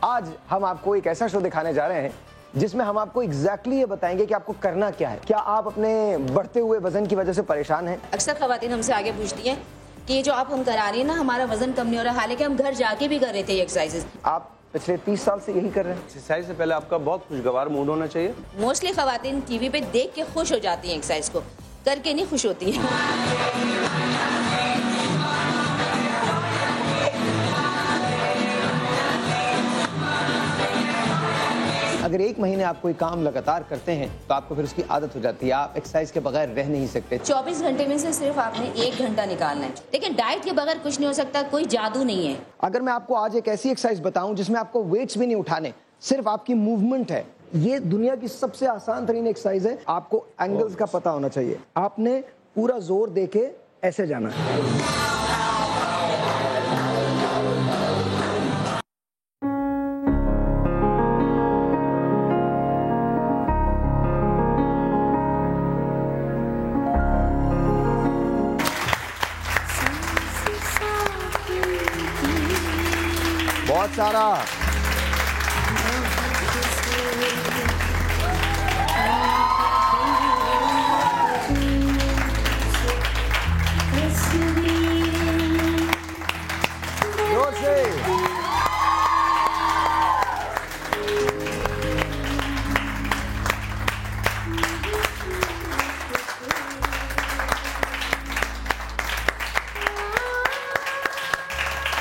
आज हम आपको एक ऐसा शो दिखाने जा रहे हैं जिसमें हम आपको एग्जैक्टली ये बताएंगे कि आपको करना क्या है। क्या आप अपने बढ़ते हुए वजन की वजह से परेशान हैं? अक्सर खवातीन हमसे आगे पूछती हैं कि ये जो आप हम करा रही है ना, हमारा वजन कम नहीं हो रहा, हालांकि हम घर जाके भी कर रहे थे ये एक्सरसाइजेस। आप पिछले 30 साल से यही कर रहे हैं? एक्सरसाइज से पहले आपका बहुत खुशगवार मूड होना चाहिए। मोस्टली खवातीन टीवी पे देख के खुश हो जाती हैं, एक्सरसाइज को करके नहीं खुश होती हैं। अगर एक महीने आप कोई काम लगातार करते हैं तो आपको फिर उसकी आदत हो जाती है, आप एक्सरसाइज के बगैर रह नहीं सकते। 24 घंटे में से सिर्फ आपने 1 घंटा निकालना है, लेकिन डाइट के बगैर कुछ नहीं हो सकता, कोई जादू नहीं है। अगर मैं आपको आज एक ऐसी एक्सरसाइज बताऊं जिसमें आपको वेट्स भी नहीं उठाने, सिर्फ आपकी मूवमेंट है, ये दुनिया की सबसे आसान तरीन एक्सरसाइज है। आपको एंगल्स का पता होना चाहिए, आपने पूरा जोर देके ऐसे जाना है। बहुत सारा जोर से।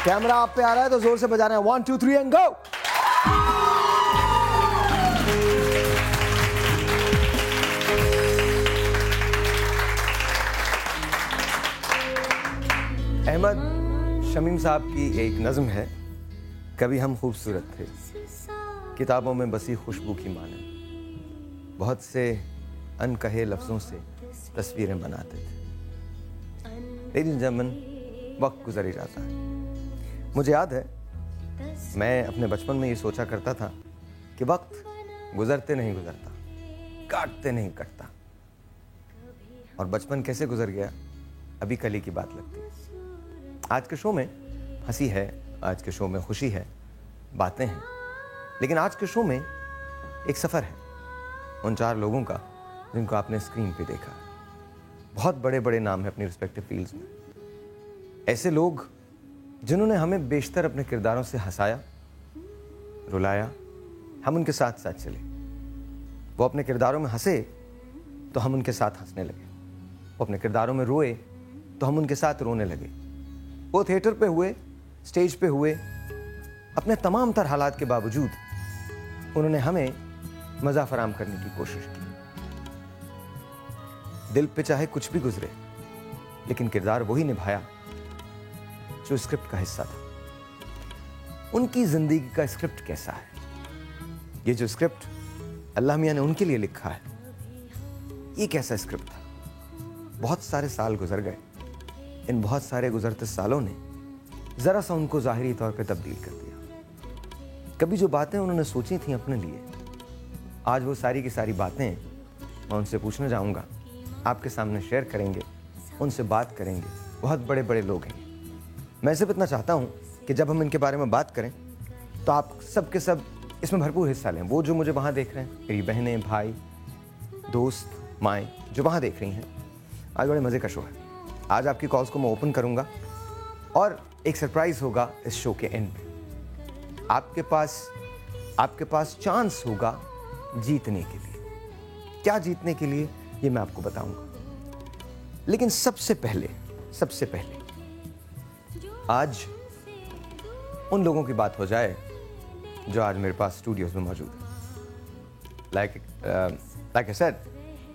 कैमरा आप पे आ रहा है तो जोर से बजाना है। 1 2 3 एंड गो। अहमद शमीम साहब की एक नज़्म है, कभी हम खूबसूरत थे किताबों में बसी खुशबू की मानन, बहुत से अनकहे लफ्ज़ों से तस्वीरें बनाते थे। लेकिन जमन वक्त गुजर ही जाता है। मुझे याद है मैं अपने बचपन में ये सोचा करता था कि वक्त गुजरते नहीं गुजरता, काटते नहीं कटता। और बचपन कैसे गुजर गया अभी कल ही की बात लगती है। आज के शो में हंसी है, आज के शो में खुशी है, बातें हैं, लेकिन आज के शो में एक सफ़र है उन 4 लोगों का जिनको आपने स्क्रीन पे देखा। बहुत बड़े बड़े नाम हैं अपनी रिस्पेक्टिव फील्ड्स में, ऐसे लोग जिन्होंने हमें बेशतर अपने किरदारों से हंसाया, रुलाया, हम उनके साथ साथ चले। वो अपने किरदारों में हंसे तो हम उनके साथ हंसने लगे, वो अपने किरदारों में रोए तो हम उनके साथ रोने लगे। वो थिएटर पे हुए, स्टेज पे हुए, अपने तमाम तर हालात के बावजूद उन्होंने हमें मज़ा फराम करने की कोशिश की। दिल पे चाहे कुछ भी गुजरे, लेकिन किरदार वही निभाया जो स्क्रिप्ट का हिस्सा था। उनकी जिंदगी का स्क्रिप्ट कैसा है, ये जो स्क्रिप्ट अल्लाह मियां ने उनके लिए लिखा है, ये कैसा स्क्रिप्ट था। बहुत सारे साल गुजर गए, इन बहुत सारे गुजरते सालों ने जरा सा उनको ज़ाहिरी तौर पे तब्दील कर दिया। कभी जो बातें उन्होंने सोची थी अपने लिए, आज वो सारी की सारी बातें मैं उनसे पूछने जाऊंगा, आपके सामने शेयर करेंगे, उनसे बात करेंगे। बहुत बड़े बड़े लोग हैं। मैं सिर्फ इतना चाहता हूं कि जब हम इनके बारे में बात करें तो आप सब के सब इसमें भरपूर हिस्सा लें। वो जो मुझे वहाँ देख रहे हैं, मेरी बहनें, भाई, दोस्त, माएँ जो वहाँ देख रही हैं, आज बड़े मज़े का शो है। आज आपकी कॉल्स को मैं ओपन करूँगा और एक सरप्राइज़ होगा इस शो के एंड में। आपके पास चांस होगा जीतने के लिए। क्या जीतने के लिए ये मैं आपको बताऊँगा, लेकिन सबसे पहले आज उन लोगों की बात हो जाए जो आज मेरे पास स्टूडियोज में मौजूद है। लाइक आई सेड,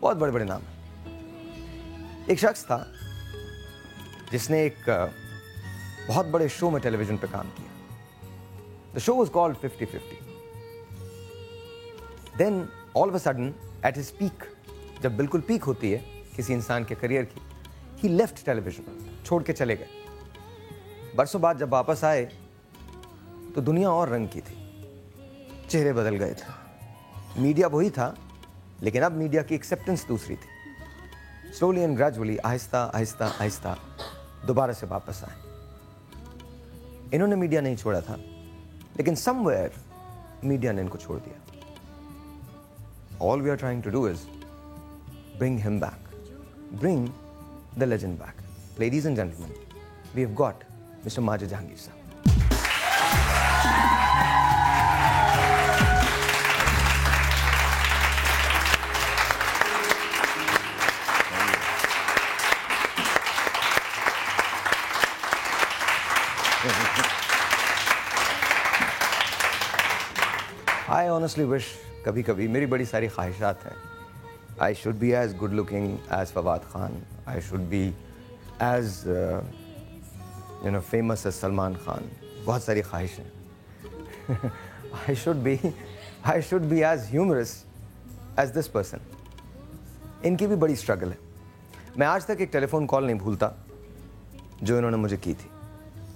बहुत बड़े बड़े नाम हैं। एक शख्स था जिसने एक बहुत बड़े शो में टेलीविजन पे काम किया। The show was called 50-50। Then all of a sudden at his peak, जब बिल्कुल पीक होती है किसी इंसान के करियर की, ही लेफ्ट टेलीविजन, छोड़ के चले गए। बरसों बाद जब वापस आए तो दुनिया और रंग की थी, चेहरे बदल गए थे। मीडिया वही था, लेकिन अब मीडिया की एक्सेप्टेंस दूसरी थी। Slowly and gradually, Aahista Aahista Aahista दोबारा से वापस आए। इन्होंने मीडिया नहीं छोड़ा था, लेकिन समवेयर मीडिया ने इनको छोड़ दिया। All we are trying to do is bring him back, bring the legend back. Ladies and gentleman, we have got mister Majid Jahangir साहब। I honestly wish, कभी कभी मेरी बड़ी सारी ख्वाहिशात हैं, I should be as good looking as Fawad Khan, I should be as famous as Salman Khan, बहुत सारी ख्वाहिशें। I should be as humorous as this person। इनकी भी बड़ी स्ट्रगल है। मैं आज तक एक टेलीफोन कॉल नहीं भूलता जो इन्होंने मुझे की थी।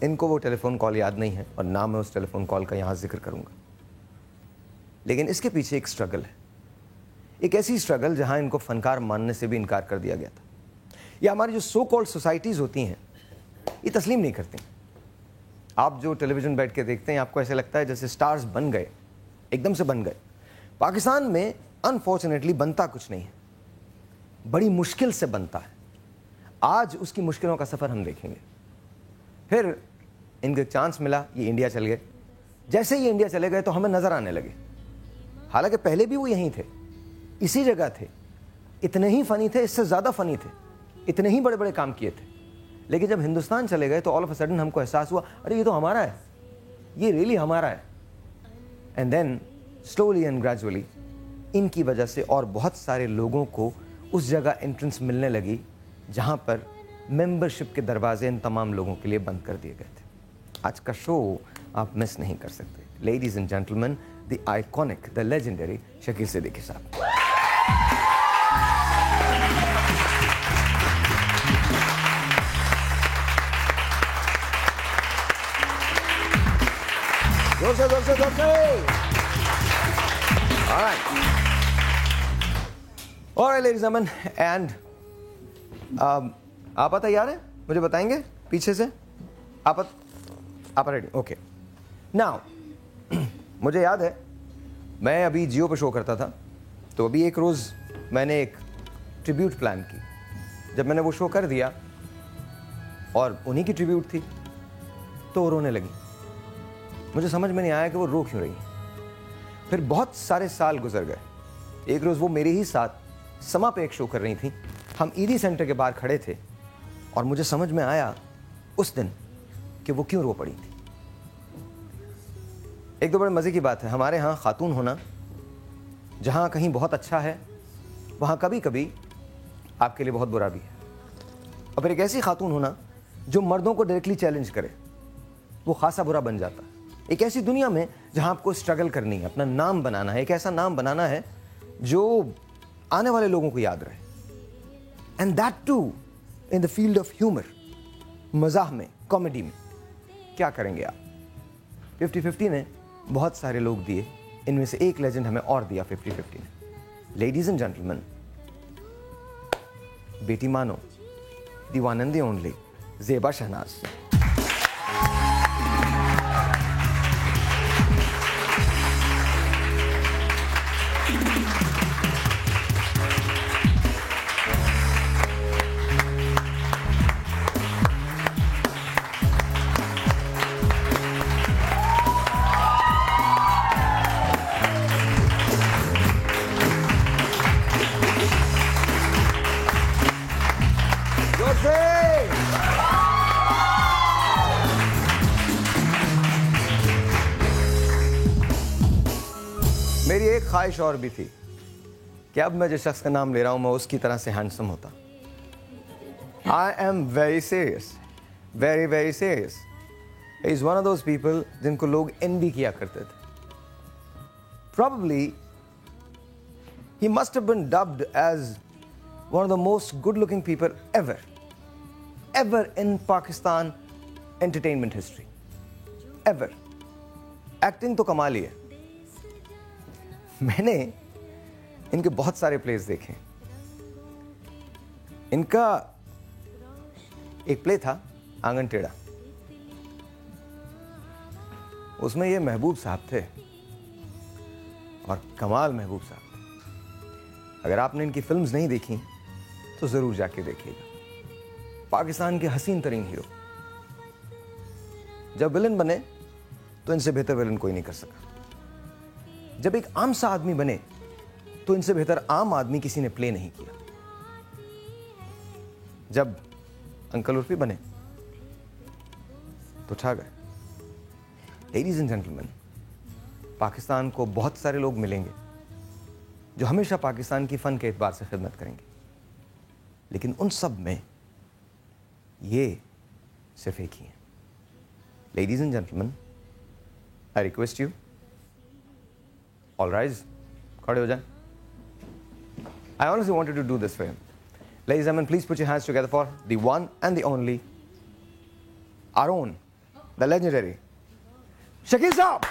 इनको वो टेलीफोन कॉल याद नहीं है और ना मैं उस टेलीफोन कॉल का यहाँ जिक्र करूँगा, लेकिन इसके पीछे एक स्ट्रगल है, एक ऐसी स्ट्रगल जहाँ इनको फनकार मानने से भी इनकार कर दिया गया था। या हमारी जो सो कॉल्ड सोसाइटीज़ होती हैं ये तस्लीम नहीं करती। आप जो टेलीविज़न बैठ के देखते हैं आपको ऐसे लगता है जैसे स्टार्स बन गए, एकदम से बन गए। पाकिस्तान में अनफॉर्चुनेटली बनता कुछ नहीं है, बड़ी मुश्किल से बनता है। आज उसकी मुश्किलों का सफ़र हम देखेंगे। फिर इनको चांस मिला, ये इंडिया चल गए। जैसे ही इंडिया चले गए तो हमें नज़र आने लगे, हालांकि पहले भी वो यहीं थे, इसी जगह थे, इतने ही फ़नी थे, इससे ज़्यादा फ़नी थे, इतने ही बड़े बड़े काम किए थे। लेकिन जब हिंदुस्तान चले गए तो ऑल ऑफ अ सडन हमको एहसास हुआ, अरे ये तो हमारा है, ये रियली हमारा है। And then slowly and gradually इनकी वजह से और बहुत सारे लोगों को उस जगह एंट्रेंस मिलने लगी जहाँ पर मेंबरशिप के दरवाजे इन तमाम लोगों के लिए बंद कर दिए गए थे। आज का शो आप मिस नहीं कर सकते। Ladies and gentleman, the iconic, the legendary Shakeel Siddiqui साहब। जोर से, जोर से, जोर से। All right, ladies and gentlemen, and आप तैयार हैं? मुझे बताएंगे पीछे से? आप रेडी? ओके। नाउ मुझे याद है मैं अभी जियो पे शो करता था, तो अभी एक रोज़ मैंने एक ट्रिब्यूट प्लान की। जब मैंने वो शो कर दिया और उन्हीं की ट्रिब्यूट थी तो वो रोने लगी। मुझे समझ में नहीं आया कि वो रो क्यों रही। फिर बहुत सारे साल गुजर गए। एक रोज़ वो मेरे ही साथ समा पे एक शो कर रही थी। हम ईदी सेंटर के बाहर खड़े थे और मुझे समझ में आया उस दिन कि वो क्यों रो पड़ी थी। एक दो बड़े मज़े की बात है, हमारे यहाँ खातून होना जहाँ कहीं बहुत अच्छा है वहाँ कभी कभी आपके लिए बहुत बुरा भी है। और फिर एक ऐसी खातून होना जो मर्दों को डायरेक्टली चैलेंज करे, वो खासा बुरा बन जाता है। एक ऐसी दुनिया में जहाँ आपको स्ट्रगल करनी है, अपना नाम बनाना है, एक ऐसा नाम बनाना है जो आने वाले लोगों को याद रहे। And that too in the field of humour, मजाह में, कॉमेडी में। क्या करेंगे आप? 50-50 ने बहुत सारे लोग दिए, इनमें से एक लेजेंड हमें और दिया 50-50 ने। लेडीज एंड जेंटलमैन, बेटी मानो, दीवानंदी ओनली, ज़ेबा शहनाज। मेरी एक ख्वाहिश और भी थी कि अब मैं जिस शख्स का नाम ले रहा हूं मैं उसकी तरह से हैंडसम होता। I am very serious, very very serious. Is one of those people जिनको लोग एनवी किया करते थे। Probably he must have been dubbed as one of the most good-looking people ever in Pakistan entertainment history. Ever. Acting तो कमाल ही है। मैंने इनके बहुत सारे प्लेस देखे। इनका एक प्ले था आंगन टेढ़ा, उसमें ये महबूब साहब थे। और कमाल महबूब साहब। अगर आपने इनकी फिल्म्स नहीं देखी तो ज़रूर जाके देखिएगा। पाकिस्तान के हसीन तरीन हीरो, जब विलन बने तो इनसे बेहतर विलन कोई नहीं कर सका। जब एक आम सा आदमी बने तो इनसे बेहतर आम आदमी किसी ने प्ले नहीं किया। जब अंकल उर्फी बने तो छा गए। लेडीज एंड जेंटलमैन, पाकिस्तान को बहुत सारे लोग मिलेंगे जो हमेशा पाकिस्तान की फ़न के एतबार से खिदमत करेंगे, लेकिन उन सब में ये सिर्फ एक ही है। Ladies and gentleman, I request you all rise, खड़े हो जाएं। I honestly wanted to do this for him. Ladies and gentlemen, please put your hands together for the one and the only, our own, the legendary Shakil Saab.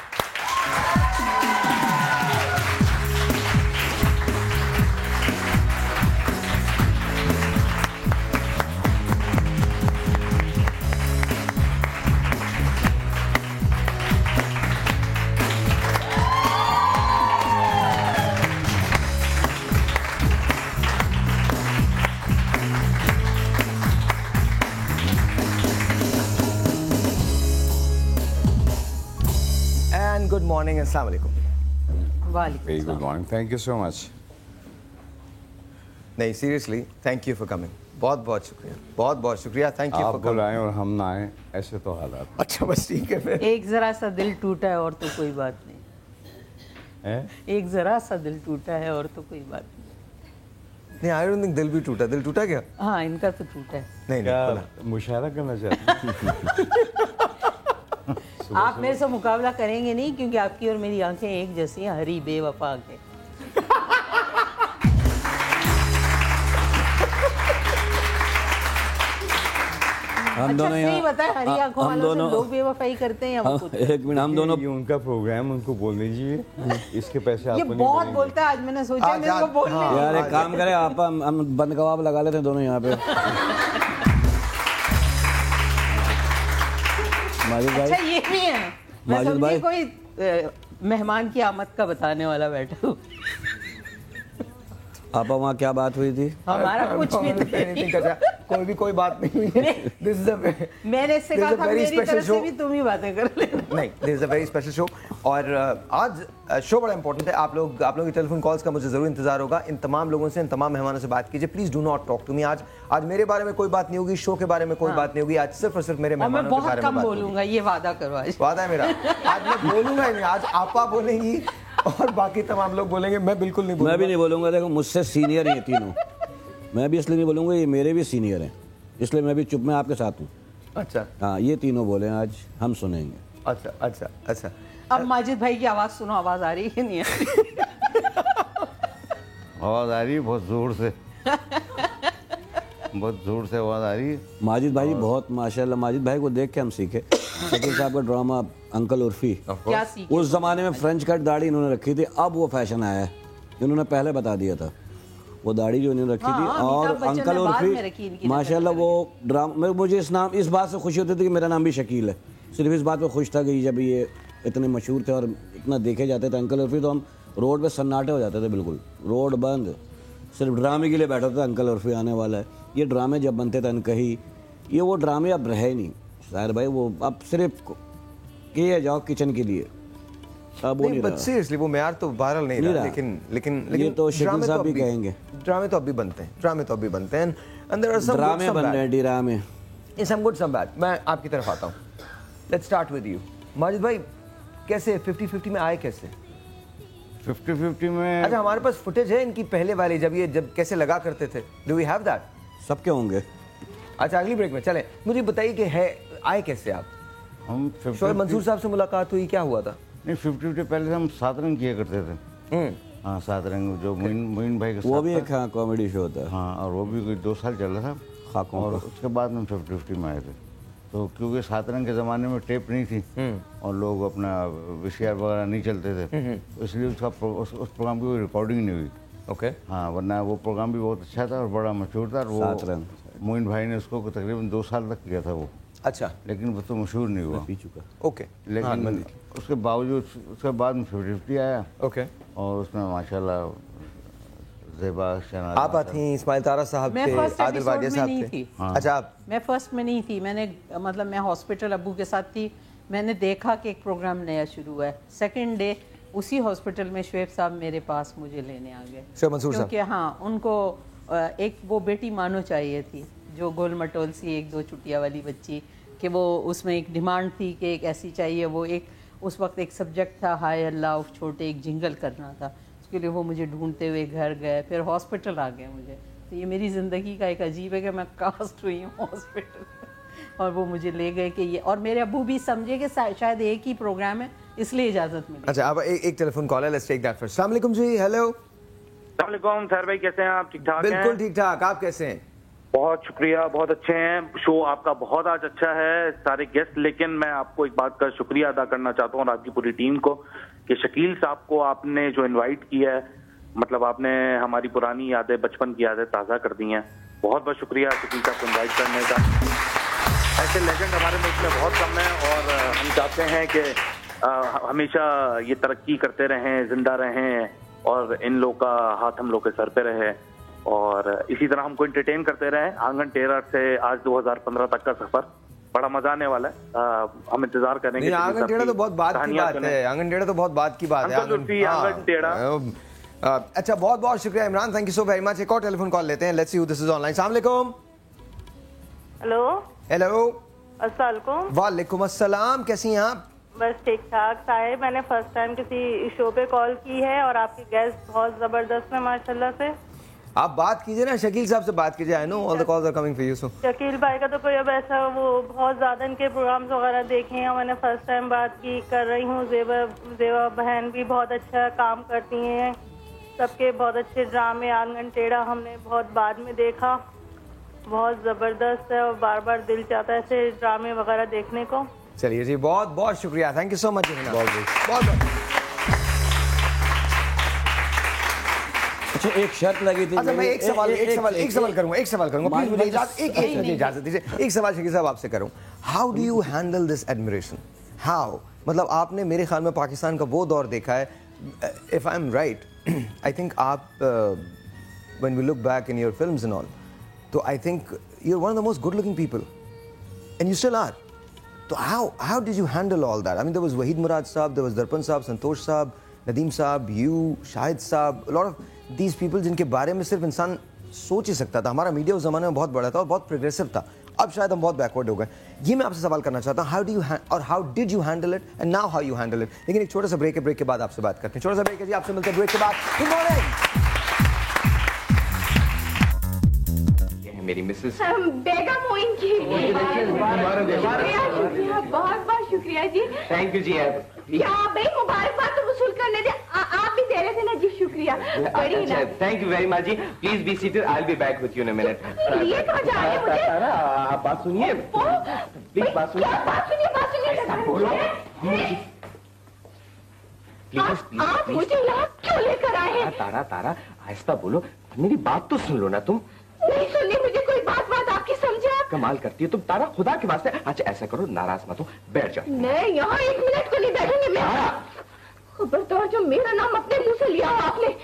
And good morning and assalamu alaikum. Very good morning. Thank you so much. नहीं, seriously, thank you for coming. बहुत बहुत शुक्रिया, बहुत बहुत शुक्रिया। Thank you आप for coming. बुलाएं और हम ना आए, ऐसे तो हालात अच्छा, बस ठीक है फिर। एक जरा सा दिल टूटा है और तो कोई बात नहीं। हैं? एक जरा सा दिल टूटा है और तो कोई बात नहीं। नहीं, I don't think दिल भी टूटा। दिल टूटा क्या? हाँ, इनका तो टूटा है। नहीं क्या नहीं, बोला। मुशायरा करना चाहते हैं? आप मेरे से मुकाबला करेंगे नहीं, क्योंकि आपकी और मेरी आंखें एक जैसी हैं, हरी बेवफा आंखें। हम अच्छा, दोनों सही यहाँ बताएं, हरी आंखों वालों से लोग बेवफाई करते हैं या वो खुद? एक मिनट, हम दोनों ये उनका प्रोग्राम, उनको बोल दीजिए। इसके पैसे ये आपको नहीं बहुत मिलेंगे। बोलता है। आज मैंने सोचा आज- मेरे को आज- बोलने हाँ। यार एक काम करें, आप हम बंद कबाब लगा लेते हैं दोनों यहाँ पे। माजिद अच्छा, भाई, ये भी है। मैं माजिद समझी भाई। कोई मेहमान की आमद का बताने वाला बैठा हूँ। आपा वहाँ क्या बात हुई थी? हमारा कुछ भी नहीं। Anything अच्छा, कोई भी कोई बात नहीं हुई है। This is a मैंने इससे This कहा is a था very मेरी special तरफ से show. भी तुम ही बातें कर लेना। नहीं, this is a very special show. और आज शो बड़ा इंपॉर्टेंट है। आप लोगों की टेलीफोन कॉल्स का मुझे जरूर इंतजार होगा। इन तमाम लोगों से, इन तमाम मेहमानों से बात कीजिए। Please do not talk to me. आज मेरे बारे में कोई बात नहीं होगी, शो के बारे में कोई बात नहीं होगी। आज सिर्फ और सिर्फ मेरे और मैं मेहमानों के बहुत बारे में कम बात होगी। बोलूंगा, ये वादा करो आज। वादा है मेरा, आज मैं बोलूंगा ही नहीं। आज आपा बोलेंगी और बाकी तमाम लोग बोलेंगे, मैं बिल्कुल नहीं मैं भी बोलूंगा। नहीं बोलूँगा। देखो, मुझसे सीनियर हैं ये तीनों। मैं भी इसलिए नहीं बोलूँगा, ये मेरे भी सीनियर हैं, इसलिए मैं भी चुप में आपके साथ हूँ। अच्छा हाँ, ये तीनों बोले आज, हम सुनेंगे। अच्छा अच्छा अच्छा। अब माजिद भाई की आवाज सुनो, आवाज आ रही है कि नहीं आ रही? आवाज़ आ रही है बहुत ज़ोर से, बहुत ज़ोर से आवाज़ आ रही है। माजिद भाई बहुत माशाल्लाह, माजिद भाई को देख के हम सीखे। शकील साहब का ड्रामा अंकल उर्फी, क्या सीखे? उस जमाने में फ्रेंच कट दाढ़ी इन्होंने रखी थी, अब वो फैशन आया है। इन्होंने पहले बता दिया था वो दाढ़ी जो इन्होंने रखी थी। हाँ, और अमिताभ बच्चन अंकल ने बाद में रखी उर्फी इनकी माशाल्लाह वो ड्रामा, मुझे इस बात से खुशी होती थी कि मेरा नाम भी शकील है। सिर्फ इस बात पे खुश था कि जब ये इतने मशहूर थे और इतना देखे जाते थे अंकल उर्फी, तो हम रोड पे सन्नाटे हो जाते थे, बिल्कुल रोड बंद। सिर्फ ड्रामे के लिए बैठा था, अंकल उर्फी आने वाला है। ये ड्रामे जब बनते थे अनकही, ये वो ड्रामे अब रहे नहीं शायर भाई। वो अब सिर्फ किए जाओ किचन के लिए, अब वो नहीं, नहीं बट रहा। सीरियसली वो मेयार तो वायरल नहीं नहीं रहा। रहा। लेकिन ये तो शकील ड्रामे साहब अब भी कहेंगे। ड्रामे तो अब भी बनते हैं, ड्रामे तो अब भी बनते हैं। And there are some good, ड्रामे some बन bad. रहे हैं, ड्रामे। Some good, some bad. मैं आपकी तरफ आता हूँ। Let's start with you. Majid भाई, कैसे 50-50 में आए कैसे? 50-50 में अच्छा, हमारे पास फुटेज है इनकी पहले वाली, जब कैसे लगा करते थे। Do we have that? सबके होंगे। अच्छा, अगली ब्रेक में चलें। मुझे बताइए कि है आए कैसे आप? हम शोएब मंसूर साहब से मुलाकात हुई, क्या हुआ था? नहीं 50-50 पहले से हम 7 रंग किया करते थे। हाँ 7 रंग, जो मोइन भाई के साथ वो भी था। एक हाँ कॉमेडी शो होता है। हाँ, और वो भी कोई 2 साल चल रहा था। खाकों और का। उसके बाद में 50-50 में आए थे। तो क्योंकि 7 रंग के ज़माने में टेप नहीं थी और लोग अपना VCR वगैरह नहीं चलते थे, तो इसलिए उस प्रोग्राम की कोई रिकॉर्डिंग नहीं हुई। ओके। हाँ, वरना वो प्रोग्राम भी बहुत अच्छा था और बड़ा मशहूर था। और 7 वो रंग। मोइन भाई ने उसको तकरीबन 2 साल तक किया था वो। अच्छा, लेकिन वो तो मशहूर नहीं हुआ। पी चुका। ओके, लेकिन उसके बावजूद उसके बाद में 50-50 आया ओके। और उसमें माशाल्लाह ज़ेबा शहनाज आप थी, इस्माइल तारा साहब मैं थे, फर्स्ट आदिल एपिसोड वाडिया में साहब नहीं थे। थी। अच्छा, आप मैं फर्स्ट में नहीं थी, मैंने मतलब मैं हॉस्पिटल अब्बू के साथ थी, मैंने देखा कि एक प्रोग्राम नया शुरू हुआ है। सेकंड डे उसी हॉस्पिटल में शुएब साहब मेरे पास मुझे लेने आ गए, शुएब मंसूर साहब। क्योंकि हाँ उनको एक वो बेटी मानो चाहिए थी जो गोल मटोल सी 1-2 चुटिया वाली बच्ची, कि वो उसमें एक डिमांड थी कि एक ऐसी चाहिए। वो एक उस वक्त एक सब्जेक्ट था हाय अल्लाह उफ छोटे, एक जिंगल करना था, उसके लिए वो मुझे ढूंढते हुए घर गए, फिर हॉस्पिटल आ गए मुझे। तो ये मेरी ज़िंदगी का एक अजीब है कि मैं कास्ट हुई हूँ हॉस्पिटल और वो मुझे ले गए कि ये, और मेरे अब्बू भी समझे कि शायद एक ही प्रोग्राम है इसलिए इजाज़त मिली। अच्छा, अब एक टेलीफोन कॉल है, लेट्स टेक दैट फर्स्ट। अस्सलाम वालेकुम जी, हेलो। अस्सलाम सर भाई, कैसे हैं आप? ठीक ठाक हैं? बिल्कुल ठीक ठाक, आप कैसे हैं? बहुत शुक्रिया, बहुत अच्छे हैं। शो आपका बहुत आज अच्छा है, सारे गेस्ट। लेकिन मैं आपको एक बात का शुक्रिया अदा करना चाहता हूँ और आपकी पूरी टीम को कि शकील साहब को आपने जो इनवाइट किया है, मतलब आपने हमारी पुरानी यादें, बचपन की यादें ताज़ा कर दी हैं। बहुत बहुत शुक्रिया शकील साहब को इन्वाइट करने का। ऐसे लेजेंड हमारे मुल्क में बहुत कम है और हम चाहते हैं कि हमेशा ये तरक्की करते रहें, जिंदा रहें और इन लोग का हाथ हम लोग के सर पे रहे और इसी तरह हमको एंटरटेन करते रहे। आंगन टेढ़ा से आज 2015 तक का सफर बड़ा मजा आने वाला है। हम इंतजार करेंगे। आंगन टेढ़ा तो बहुत बात की बात है, आंगन टेढ़ा तो बहुत बात की बात है। आंगन टेढ़ा। अच्छा, बहुत बहुत शुक्रिया Imran, thank you so very much. एक और टेलीफोन कॉल लेते हैं, let's see who this is online. अस्सलाम वालेकुम। हेलो, हेलो, अस्सलाम वालेकुम। वालेकुम अस्सलाम, कैसी हैं आप? बस ठीक ठाक साहिब, मैंने फर्स्ट टाइम किसी शो पे कॉल की है और आपके गेस्ट बहुत जबरदस्त है माशाल्लाह से। आप बात कीजिए ना, शकील साहब से बात कीजिए। I know all the calls are coming for you. So Shakeel भाई का तो कोई अब ऐसा, वो बहुत ज्यादा इनके प्रोग्राम्स वगैरह देखे हैं, मैंने फर्स्ट टाइम बात की कर रही हूँ। ज़ेबा बहन भी बहुत अच्छा काम करती हैं, सबके बहुत अच्छे ड्रामे। आंगन टेढ़ा हमने बहुत बाद में देखा, बहुत जबरदस्त है और बार बार दिल चाहता है ऐसे ड्रामे वगैरह देखने को। चलिए जी, बहुत बहुत शुक्रिया, थैंक यू सो मच। बहुत अच्छा, एक शर्त लगी थी। अच्छा, मैं एक सवाल करूंगा प्लीज मुझे इजाजत दीजिए। एक सवाल शकील साहब आपसे करूं, how do you handle this admiration? How, मतलब आपने मेरे ख्याल में पाकिस्तान का वो दौर देखा है, if I am right, I think आप when we look back in your films and all, तो I think you are one of the most good looking people and you still are. तो how did you handle all that? I mean, there was Waheed Murad साहब, there was Darpan साहब, संतोष साहब, नदीम साहब, you, Shahid साहब, a lot of these people जिनके बारे में सिर्फ इंसान सोच ही सकता था। हमारा मीडिया उस जमाने में बहुत बड़ा था और बहुत प्रोग्रेसिव था। अब शायद हम बहुत बैकवर्ड हो गए। ये मैं आपसे सवाल करना चाहता हूँ, how did you handle it and now how you handle it? लेकिन एक छोटा सा ब्रेक है, ब्रेक के बाद आपसे बात करते हैं। छोटा सा ब्रेक है जी, आपसे मिलते हैं ब्रेक के बाद। Good morning. मेरी मिसेस बेगम हो इनकी। बहुत बहुत शुक्रिया जी। थैंक यू जी। क्या भाई मुबारकबाद तो वसूल करने दे, आप भी दे रहे थे ना जी, शुक्रिया। अच्छा, थैंक यू वेरी मच जी। Please be seated, I will be back with you in a minute. ये कहाँ जा रहे हैं मुझे? आप बात सुनिए, प्लीज बात सुनिए। बात सुनिए। बोलो आप मुझे यहाँ क्यों लेकर आए हैं? तारा आहिस्ता बोलो, मेरी बात तो सुन लो ना तुम। नहीं सुननी मुझे कोई बात आपकी, समझे आप? कमाल करती है तुम तारा, खुदा के वास्ते। अच्छा ऐसा करो, नाराज मत हो, बैठ जाओ। मैं यहाँ 1 मिनट को नहीं बैठूंगी। मैं खबरदार, जो मेरा नाम अपने मुंह से लिया आपने।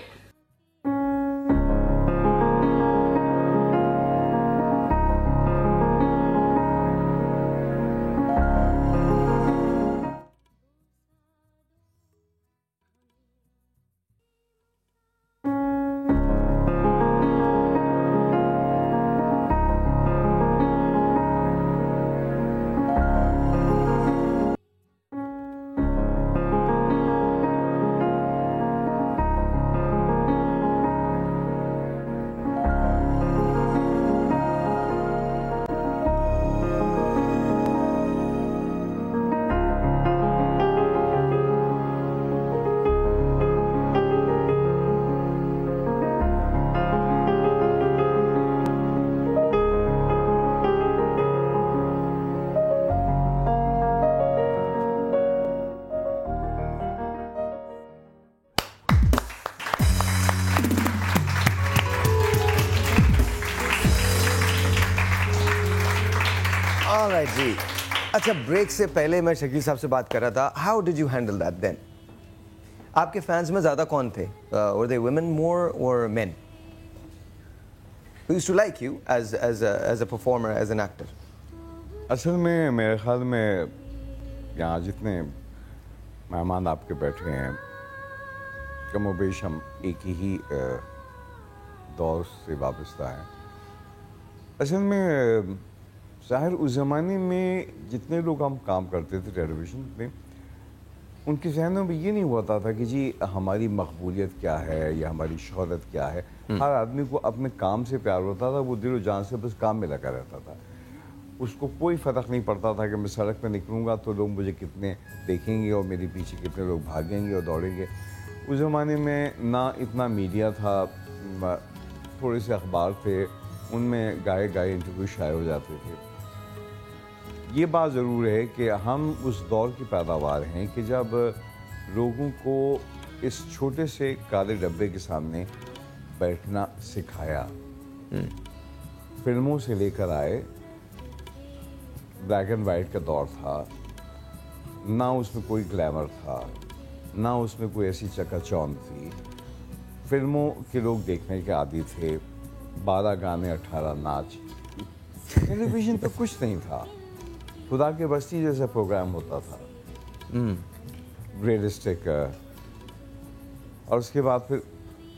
अच्छा, ब्रेक से पहले मैं शकील साहब से बात कर रहा था, how did you handle that then? आपके फैंस में ज्यादा कौन थे? वर दे वुमेन मोर और men? Who used to like you as a performer, as an actor? असल में मेरे ख्याल में यहाँ जितने मेहमान आपके बैठे हैं, कमोबेश हम एक ही दौर से वाबस्ता हैं। असल में ज़ाहिर उस ज़माने में जितने लोग हम काम करते थे टेलीविज़न में, उनके जहनों में ये नहीं होता था कि जी हमारी मकबूलियत क्या है या हमारी शोहरत क्या है। हर आदमी को अपने काम से प्यार होता था, वो दिल और जान से बस काम में लगा रहता था। उसको कोई फ़र्क नहीं पड़ता था कि मैं सड़क पर निकलूँगा तो लोग मुझे कितने देखेंगे और मेरे पीछे कितने लोग भागेंगे और दौड़ेंगे। उस ज़माने में ना इतना मीडिया था, थोड़े से अखबार थे, उनमें गाए इंटरव्यू शाये हो जाते थे। ये बात ज़रूर है कि हम उस दौर की पैदावार हैं कि जब लोगों को इस छोटे से काले डब्बे के सामने बैठना सिखाया। फिल्मों से लेकर आए, ब्लैक एंड वाइट का दौर था, ना उसमें कोई ग्लैमर था, ना उसमें कोई ऐसी चकाचौंध थी। फिल्मों के लोग देखने के आदी थे, 12 गाने 18 नाच। टेलीविज़न तो कुछ नहीं था, खुदा के बस्ती जैसा प्रोग्राम होता था, रियलिस्टिक। और उसके बाद फिर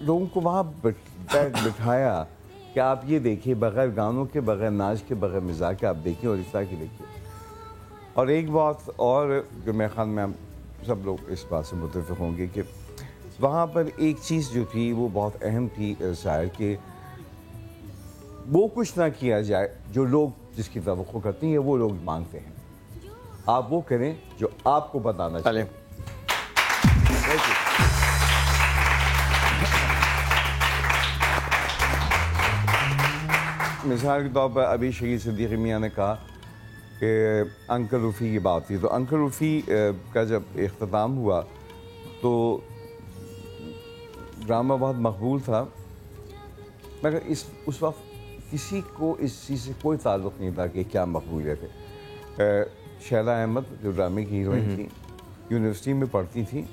लोगों को वहाँ बिठाया कि आप ये देखिए, बगैर गानों के, बगैर नाच के, बगैर मिजाज के आप देखिए और इस तरह की देखिए। और एक बात और जो मेरे ख्याल में सब लोग इस बात से मुत्तफ़िक़ होंगे कि वहाँ पर एक चीज़ जो थी वो बहुत अहम थी शायद, कि वो कुछ ना किया जाए जो लोग जिसकी तवक्को करती हैं वो लोग मांगते हैं, आप वो करें जो आपको बताना चाहिए। मिसाल के तौर पर अभी शहीद सिद्दीकी मियाँ ने कहा कि अंकल रूफ़ी की बात थी, तो अंकल रूफ़ी का जब इख्तिताम हुआ तो ड्रामा बहुत मकबूल था, मगर उस वक्त किसी को इस चीज़ से कोई ताल्लुक़ नहीं था कि क्या मकबूलियत है। शैला अहमद जो ड्रामे की हीरोइन थी, यूनिवर्सिटी में पढ़ती थी,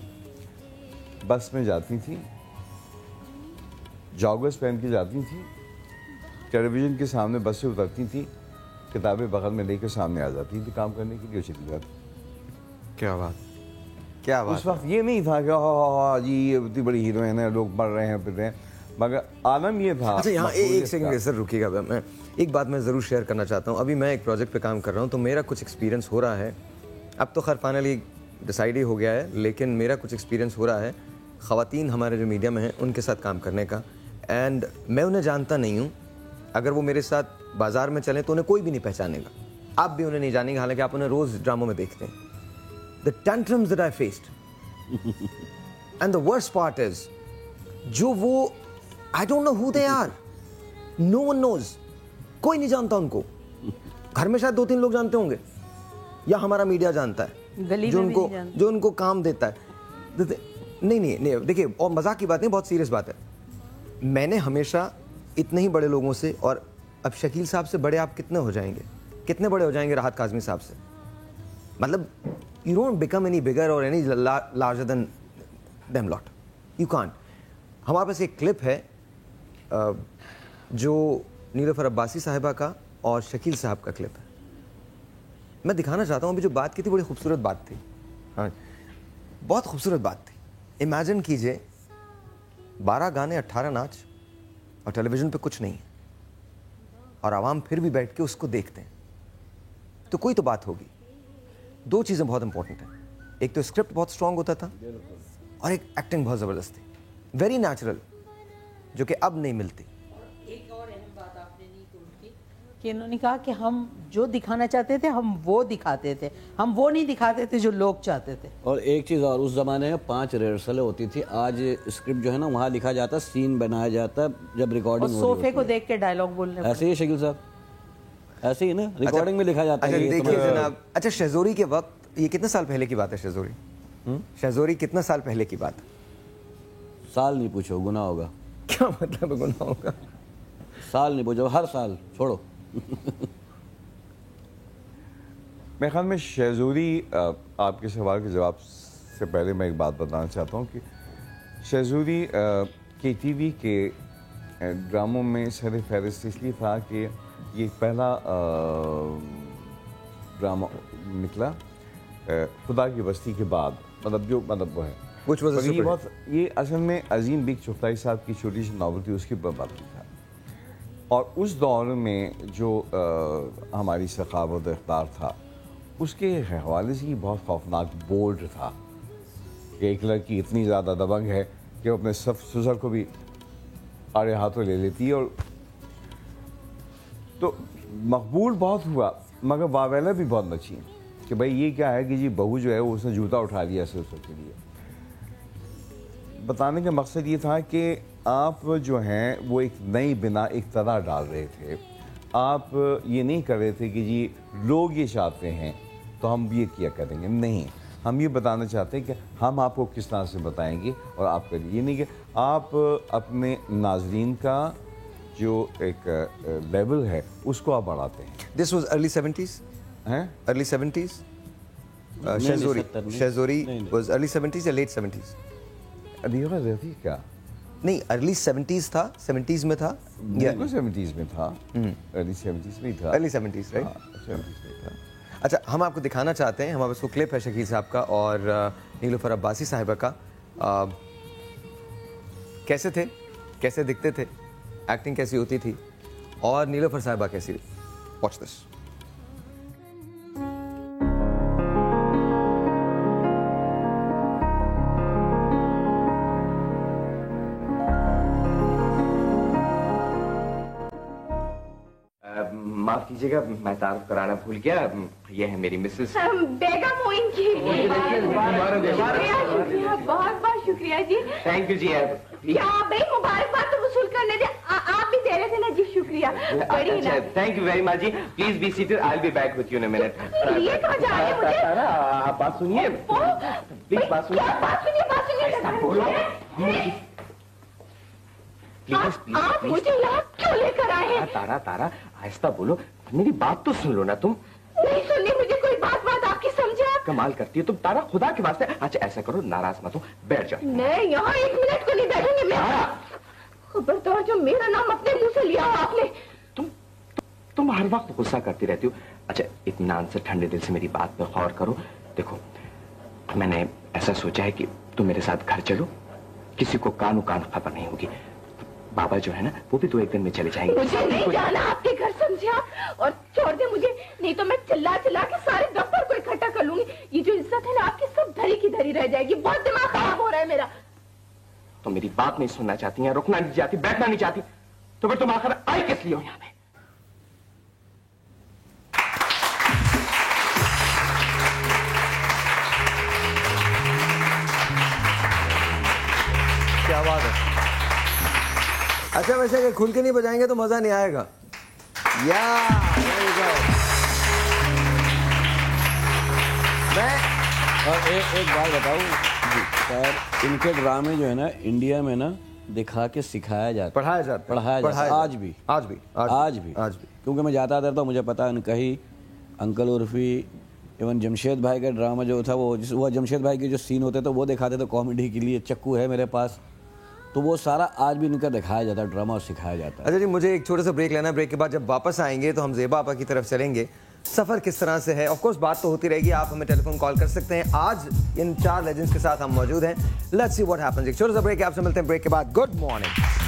बस में जाती थी, जॉगर्स पहन के जाती थी, टेलीविज़न के सामने बस से उतरती थी, किताबें बगल में लेकर सामने आ जाती थी काम करने के लिए, चली जाती। क्या बात, क्या बात। उस वक्त ये नहीं था कि जी ये इतनी बड़ी हीरोइन है, लोग बढ़ रहे हैं फिर रहे हैं, मगर आलम ये था। अच्छा, यहाँ एक सेकंड सर रुकिएगा, मैं एक बात मैं ज़रूर शेयर करना चाहता हूँ। अभी मैं एक प्रोजेक्ट पे काम कर रहा हूँ, तो मेरा कुछ एक्सपीरियंस हो रहा है। अब तो खैर फाइनली डिसाइड ही हो गया है, लेकिन मेरा कुछ एक्सपीरियंस हो रहा है ख़वातीन हमारे जो मीडिया में हैं उनके साथ काम करने का। एंड मैं उन्हें जानता नहीं हूँ, अगर वो मेरे साथ बाजार में चलें तो उन्हें कोई भी नहीं पहचानेगा, आप भी उन्हें नहीं जानेंगे, हालांकि आप उन्हें रोज़ ड्रामों में देखते हैं। The tantrums that I faced and the worst part is, जो वो I don't know who they are, no one knows, कोई नहीं जानता उनको। घर में शायद 2-3 लोग जानते होंगे, या हमारा मीडिया जानता है, गली जो में उनको भी नहीं जो उनको काम देता है। नहीं देखिए, और मजाक की बात नहीं, बहुत सीरियस बात है। मैंने हमेशा इतने ही बड़े लोगों से, और अब शकील साहब से बड़े आप कितने हो जाएंगे, कितने बड़े हो जाएंगे राहत काज़मी साहब से, मतलब यू डोंट बिकम एनी बिगर और any larger than them lot, you can't. हमारे पास एक क्लिप है जो नीलोफर अब्बासी साहिबा का और शकील साहब का क्लिप है, मैं दिखाना चाहता हूँ। अभी जो बात की थी बड़ी खूबसूरत बात थी, हाँ बहुत खूबसूरत बात थी। इमेजिन कीजिए 12 गाने 18 नाच और टेलीविज़न पे कुछ नहीं है, और आवाम फिर भी बैठ के उसको देखते हैं, तो कोई तो बात होगी। 2 चीज़ें बहुत इंपॉर्टेंट हैं, एक तो स्क्रिप्ट बहुत स्ट्रांग होता था और एक एक्टिंग बहुत ज़बरदस्त थी, वेरी नेचुरल, जो कि अब नहीं मिलती। एक और अहम बात आपने नहीं की कि इन्होंने कहा कि हम जो दिखाना चाहते थे हम वो दिखाते थे, हम वो नहीं दिखाते थे जो लोग चाहते थे। और एक चीज़ और, उस ज़माने में 5 रिहर्सलें होती थी, आज स्क्रिप्ट जो है ना वहाँ लिखा जाता, सीन बनाया जाता, जब रिकॉर्डिंग और सोफे को देख के डायलॉग बोलने ऐसे ही शकील साहब, ऐसे ही ना रिकॉर्डिंग में लिखा जाता है। देखिए जनाब, अच्छा शहजोरी के वक्त, ये कितने साल पहले की बात है शहजोरी? शहजोरी कितने साल पहले की बात है? साल नहीं पूछो, गुनाह होगा। क्या मतलब गुनाह होगा? साल नहीं पूछो, हर साल छोड़ो। मेरे ख्याल में शहजोरी, आपके सवाल के जवाब से पहले मैं एक बात बताना चाहता हूँ कि शहजोरी KTV के ड्रामों में सर फहरिस्त इसलिए था कि ये पहला ड्रामा निकला खुदा की बस्ती के बाद, मतलब जो मतलब वो है Which was a ये super बहुत, ये असल में अजीम बिग चुगताई साहब की छोटी सी नावल थी, उसकी बर्बादी था। और उस दौर में जो हमारी सखावत इख्तार था, उसके हवाले से ही बहुत खौफनाक बोल्ड था कि एक लड़की इतनी ज़्यादा दबंग है कि वो अपने ससुर को भी आड़े हाथों ले लेती है। और तो मकबूल बहुत हुआ, मगर वावेला भी बहुत मची कि भाई ये क्या है कि जी बहू जो है वो उसने जूता उठा लिया ससुर के लिए। बताने का मकसद ये था कि आप जो हैं वो एक नई बिना एक तरह डाल रहे थे। आप ये नहीं कर रहे थे कि जी लोग ये चाहते हैं तो हम ये किया करेंगे, नहीं, हम ये बताना चाहते हैं कि हम आपको किस तरह से बताएंगे और आप करिए। ये नहीं कि आप अपने नाजरीन का जो एक लेवल है उसको आप बढ़ाते हैं। दिस वाज अर्ली 70s हैं, early 70s शहजोरी was early 70s या लेट 70s? अभी रहती क्या? नहीं, अर्ली 70s था, 70s में था, बिल्कुल 70s में था, अर्ली 70s में था, अर्ली 70s राइट, 70s में था। अच्छा, हम आपको दिखाना चाहते हैं, हमारे पास वो क्लिप है शकील साहब का और नीलूफर अब्बासी साहिबा का। कैसे थे, कैसे दिखते थे, एक्टिंग कैसी होती थी और नीलूफर साहिबा कैसी। Watch this. माफ कीजिएगा, मैं तारुफ कराना भूल गया। ये है मेरी मिसेस बेगम मोइन जी। शुक्रिया, बहुत बहुत शुक्रिया जी। थैंक यू जी। क्या भाई मुबारकबाद तो वसूल करने दे, आप भी दे रहे थे ना जी, शुक्रिया। बड़ी ना, थैंक यू वेरी मच जी। Please be seated, I will be back with you in a minute. ये कहाँ जा रहे हैं मुझे? आप बात सुनिए, प्लीज बात सुनिए। बात सुनिए। आप मुझे यहाँ क्यों लेकर आए हैं? तारा तारा आहिस्ता बोलो, मेरी बात तो सुन लो ना तुम। नहीं सुननी मुझे कोई बात आपकी, समझे आप? कमाल करती है तुम तारा, खुदा के वास्ते। अच्छा ऐसा करो, नाराज मत हो, बैठ जाओ। मैं यहाँ 1 मिनट को नहीं बैठूंगी। मैं खबरदार, जो मेरा नाम अपने मुंह से लिया आपने। तुम हर वक्त गुस्सा करती रहती हो। अच्छा इत्मीनान से ठंडे दिल से मेरी बात पर गौर करो। देखो मैंने ऐसा सोचा है कि तुम मेरे साथ घर चलो, किसी को कानू कान खबर नहीं होगी। बाबा जो है ना वो भी 2-1 दिन में चले जाएंगे। मुझे नहीं जाना आपके घर, समझे आप? और छोड़ दे मुझे, नहीं तो मैं चिल्ला चिल्ला के सारे दफ्तर को इकट्ठा कर लूंगी। ये जो इज्जत है ना आपकी, सब धरी की धरी रह जाएगी। बहुत दिमाग खराब हो रहा है मेरा। तो मेरी बात नहीं सुनना चाहती हैं, रुकना नहीं चाहती, बैठना नहीं चाहती, तो फिर तुम आखिर आई किस लिए हो यहाँ पे? क्या बात है। अच्छा वैसे अगर खुल के नहीं बजाएंगे तो मजा नहीं आएगा। मैं और एक बात बताऊं सर, इनके ड्रामे जो है ना इंडिया में ना दिखा के सिखाया जाता, पढ़ाया जाता आज भी क्योंकि मैं जाता था तो मुझे पता अनकही, अंकल उर्फी, इवन जमशेद भाई का ड्रामा जो था वो जमशेद भाई के जो सीन होते थे वो दिखाते थे कॉमेडी के लिए। चक्कू है मेरे पास, तो वो सारा आज भी इनका दिखाया जाता है, ड्रामा और सिखाया जाता है। अच्छा जी, मुझे एक छोटा सा ब्रेक लेना है। ब्रेक के बाद जब वापस आएंगे तो हम ज़ेबा आपा की तरफ चलेंगे। सफ़र किस तरह से है, ऑफ कोर्स बात तो होती रहेगी, आप हमें टेलीफोन कॉल कर सकते हैं। आज इन 4 लेजेंड्स के साथ हम मौजूद हैं। Let's see what happens. एक छोटा सा ब्रेक, आपसे मिलते हैं ब्रेक के बाद। Good morning.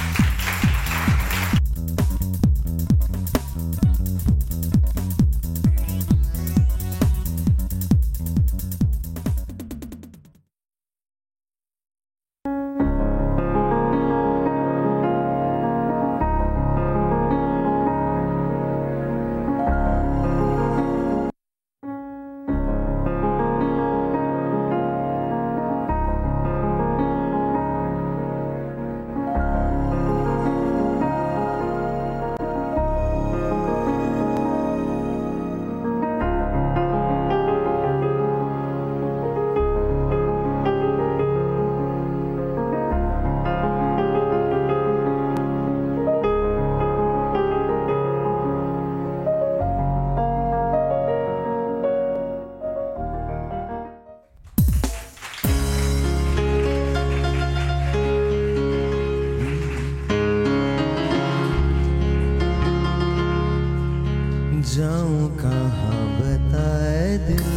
दिल,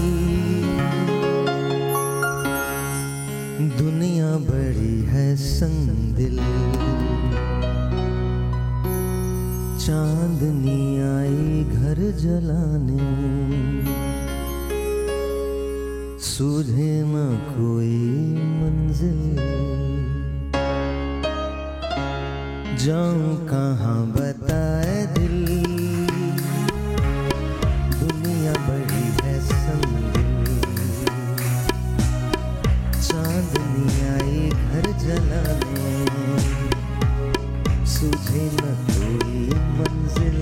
दुनिया बड़ी है संगदिल, चांदनी आई घर जलाने, सूझे न कोई मंजिल, जाऊं कहाँ बताए दिल, दुनिया बड़ी है संगदिल, चांदनी आई घर जलाने, सूझे न कोई मंजिल।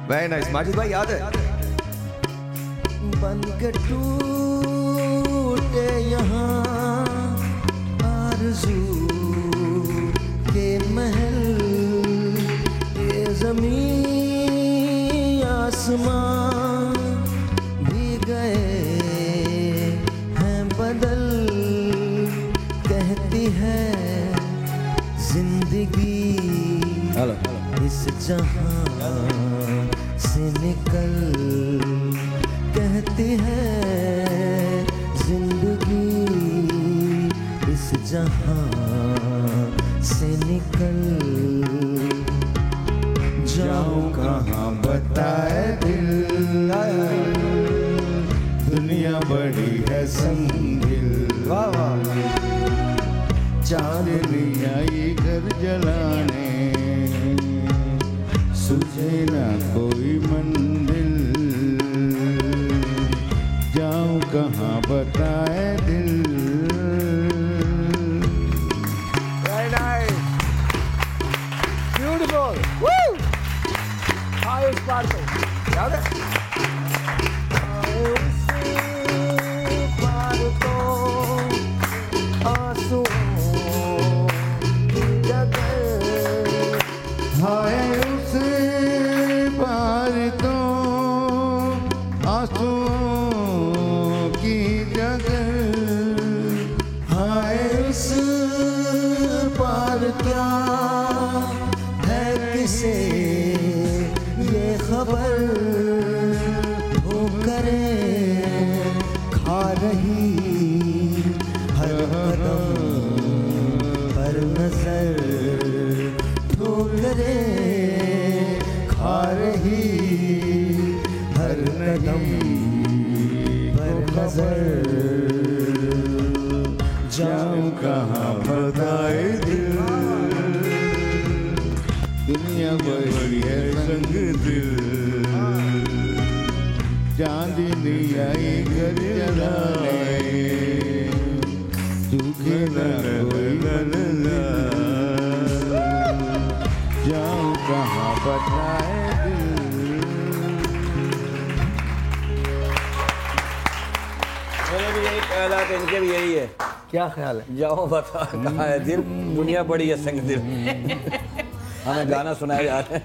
वेरी नाइस माजिद भाई, याद है? बन के टूटे यहाँ आरज़ू के महल, ये ज़मीन आसमां भी गए हैं बदल, कहती है जिंदगी इस जहां से निकल, कहती है जिंदगी इस जहां से निकल, जाऊं कहाँ बताए दिल, दुनिया बड़ी है संगदिल, चांदनी आई घर जलाने, सूझे ना कोई मंदिर, जाऊं कहाँ बताए दिल। Very nice. Beautiful. Woo! आए उस पार को, याद है? आए उस पार को, आंसुओं की जगह, हाय उस पार तो आंसुओं की जगह, हाय उस पार क्या है किसे ये खबर, ठोकरें खा रही हर कदम पर नजर, ठोकरें खा रही हर कदम पर नजर, जाऊं कहाँ बताए दिल, दुनिया बड़ी है संगदिल, चांदनी आई घर जलाने, सूखे न कोई मंजिल, जाऊं कहाँ बताए दिल। मेरे भी यही ख्याल है, इनके भी यही है। क्या ख्याल है? जाओ बता कहाँ है दिल, दुनिया बड़ी है संगदिल। हमें गाना सुनाया जा रहा है।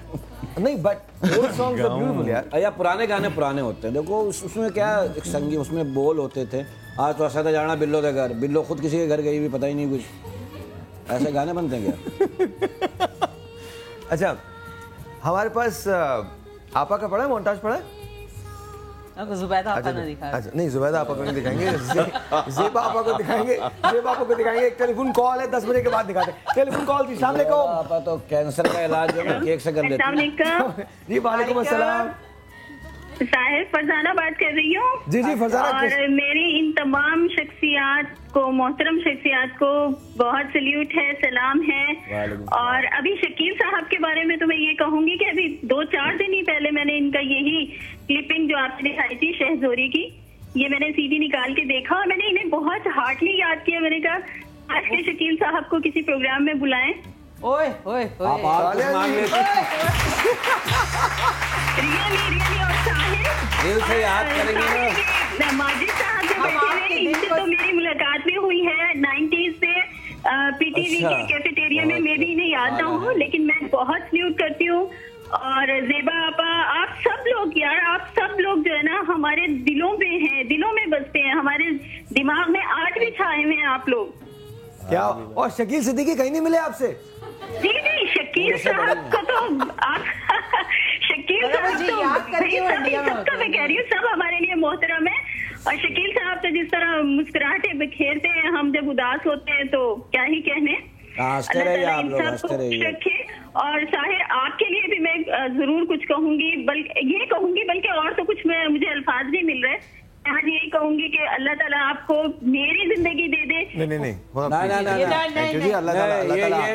नहीं but old songs are beautiful यार। या पुराने गाने पुराने होते हैं। देखो उसमें क्या एक संगीत, उसमें बोल होते थे। आज तो ऐसा था जाना बिल्लो के घर, बिल्लो खुद किसी के घर गई भी पता ही नहीं कुछ। ऐसे गाने बनते हैं क्या? अच्छा, हमारे पास आपा का पड़ा है, मोन्टाज पड़ा है? जुबैदा आपा ने दिखाया। अच्छा नहीं, जुबैदा आपा को नहीं दिखाएंगे, ज़ेबा आपा को दिखाएंगे। ज़ेबा आपा को दिखाएंगे। एक टेलीफोन कॉल है, 10 बजे के बाद दिखाते हैं। टेलीफोन कॉल जी, अस्सलाम वालेकुम। आपा तो कैंसर का इलाज जो है केक से कर लेते हैं। जी वालेकुम अस्सलाम। साहिर फरजाना बात कर रही हूँ। जी जी फरजाना। और मेरी इन तमाम शख्सियात को, मोहतरम शख्सियात को बहुत सल्यूट है, सलाम है। और अभी शकील साहब के बारे में तो मैं ये कहूंगी कि अभी 2-4 दिन ही पहले मैंने इनका यही क्लिपिंग जो आपने दिखाई थी शहजोरी की, ये मैंने सीडी निकाल के देखा और मैंने इन्हें बहुत हार्टली याद किया। मैंने कहा आज के शकील साहब को किसी प्रोग्राम में बुलाएं ओए ओए आप कुछ मांग लेते। रियली और साहिर दिल से याद करेंगे ना। माजिद साहब जो बैठे हुए हैं, इनसे तो मेरी मुलाकात भी हुई है 90s से पीटीवी के कैफेटेरिया में। मैं भी इन्हें याद ना हूँ, लेकिन मैं बहुत सल्यूट करती हूँ। और जेबा आपा, आप सब लोग यार, आप सब लोग जो है ना हमारे दिलों में हैं, दिलों में बसते हैं, हमारे दिमाग में आज भी छाए हुए हैं आप लोग। क्या? और शकील सिद्दीकी कहीं नहीं मिले आपसे? जी नहीं, शकील साहब को तो आप शकील साहब तो सबका मैं कह रही हूँ, सब हमारे लिए मोहतरम है। और शकील साहब तो जिस तरह मुस्कुराहटे बिखेरते हैं हम जब उदास होते हैं, तो क्या ही कहने। हंसते रहिए आप लोग, हंसते रहिए। रखे। और साहिर, आपके लिए भी मैं जरूर कुछ कहूंगी, बल्कि और तो कुछ मुझे अल्फाज नहीं मिल रहे। आज यही कहूंगी कि अल्लाह ताला आपको मेरी जिंदगी दे दे। नहीं,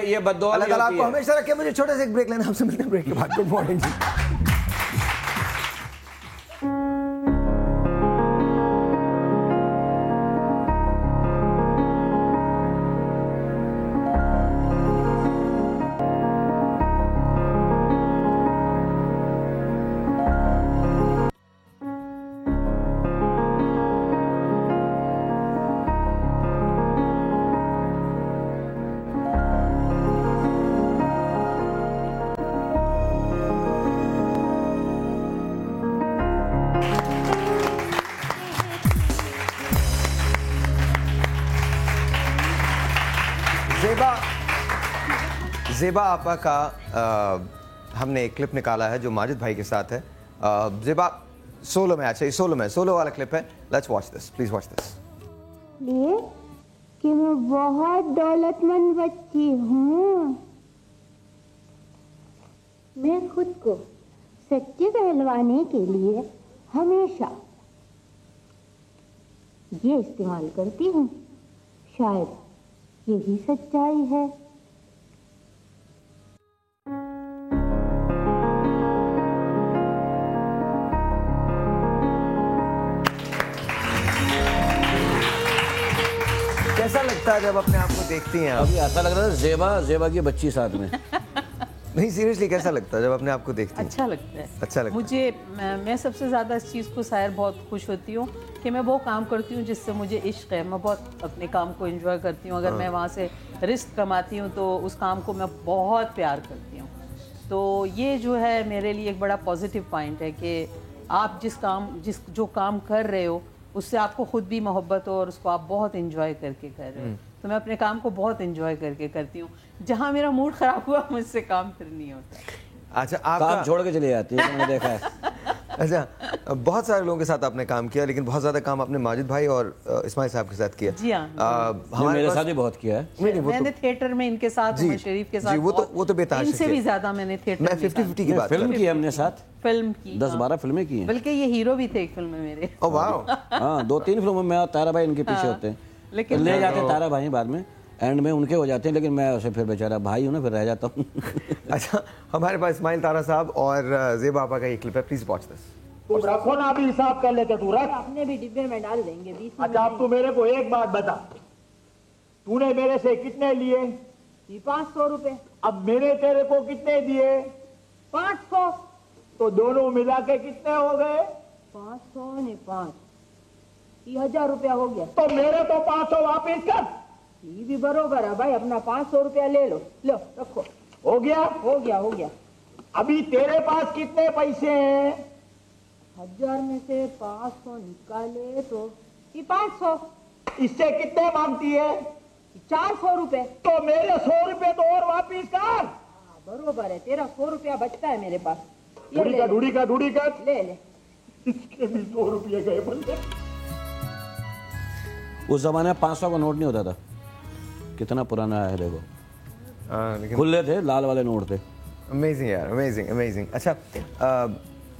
ये बद्दुआ अल्लाह ताला आपको हमेशा रखे। मुझे छोटे से एक ब्रेक लेना, आपसे मिलते हैं ब्रेक के बाद। गुड मॉर्निंग जी। ज़ेबा आपा का हमने एक क्लिप निकाला है जो माजिद भाई के साथ है। ज़ेबा सोलो में, अच्छा सोलो वाला क्लिप है। Let's watch this, please watch this. लिए कि मैं बहुत दौलतमंद बच्ची हूँ। मैं खुद को सच्चे कहलवाने के लिए हमेशा ये इस्तेमाल करती हूँ। शायद यही सच्चाई है। कैसा लगता है जब अपने आप को देखती हैं? अभी ऐसा लग रहा है ज़ेबा की बच्ची साथ में। नहीं, सीरियसली कैसा लगता है जब अपने आप को देखती हैं? अच्छा लगता है। अच्छा लगता है। मुझे मैं सबसे ज़्यादा इस चीज़ को शायर बहुत खुश होती हूँ कि मैं वो काम करती हूँ जिससे मुझे इश्क है। मैं बहुत अपने काम को एंजॉय करती हूँ। अगर मैं वहाँ से रिस्क कमाती हूँ तो उस काम को मैं बहुत प्यार करती हूँ। तो ये जो है मेरे लिए एक बड़ा पॉजिटिव पॉइंट है कि आप जो काम कर रहे हो उससे आपको खुद भी मोहब्बत हो और उसको आप बहुत एंजॉय करके कर रहे हो। तो मैं अपने काम को बहुत एंजॉय करके करती हूँ। जहाँ मेरा मूड खराब हुआ मुझसे काम फिर नहीं होता। अच्छा, आप काम छोड़ के चले जाती है, मैंने देखा है। अच्छा, बहुत सारे लोगों के साथ आपने काम किया, लेकिन बहुत ज्यादा काम आपने माजिद भाई और इस्माइल साहब के साथ किया। जी हाँ, मेरे साथ ही बहुत किया है। मैंने थिएटर में इनके साथ, उमर शरीफ के साथ, वो तो बेताज, इनसे भी ज्यादा मैंने थिएटर में 50-50 की बात। फिल्म की हमने साथ, फिल्म की 10-12 फिल्में की हैं। बल्कि ये हीरो भी थे एक फिल्म में मेरे। ओह वाह। हाँ, 2-3 फिल्मों में और तारा भाई इनके पीछे होते हैं, लेकिन ले जाते हैं तारा भाई बाद में, एंड में उनके हो जाते हैं, लेकिन मैं उसे फिर बेचारा भाई हूँ ना, फिर रह जाता हूँ। अच्छा, हमारे पास इस्माइल तारा साहब और ज़ेबा आपा का एक क्लिप है, प्लीज वॉच दिस। तुम रखो ना, अभी हिसाब कर लेते, तू रख। अपने भी डिब्बे में डाल देंगे 20। अच्छा, अब तू मेरे को एक बात बता, तूने मेरे से कितने लिए? 500 रुपए। अब मैंने तेरे को कितने दिए? 500। तो दोनों मिला के कितने हो गए? 500 ने 5, 1000 रुपया हो गया। तो मेरे तो 500 वापिस कर। ये भी बरोबर है भाई, अपना 500 रुपया ले लो, लो रखो। हो गया? हो गया, हो गया। अभी तेरे पास कितने पैसे हैं? 1000 में से 500 निकाले तो ये 500। इससे कितने मांगती है? 400 रुपए। तो मेरे 100 रुपए तो और वापिस कर। बरोबर है, तेरा 100 रुपया बचता है मेरे पास। ढूढ़ी का ले ले। इसके भी 100 रुपये गए बंदे। उस जमाने में 500 का नोट नहीं होता था। कितना पुराना है देखो, खुले थे, लाल वाले नोट थे। अमेजिंग यार, अमेजिंग अमेजिंग। अच्छा,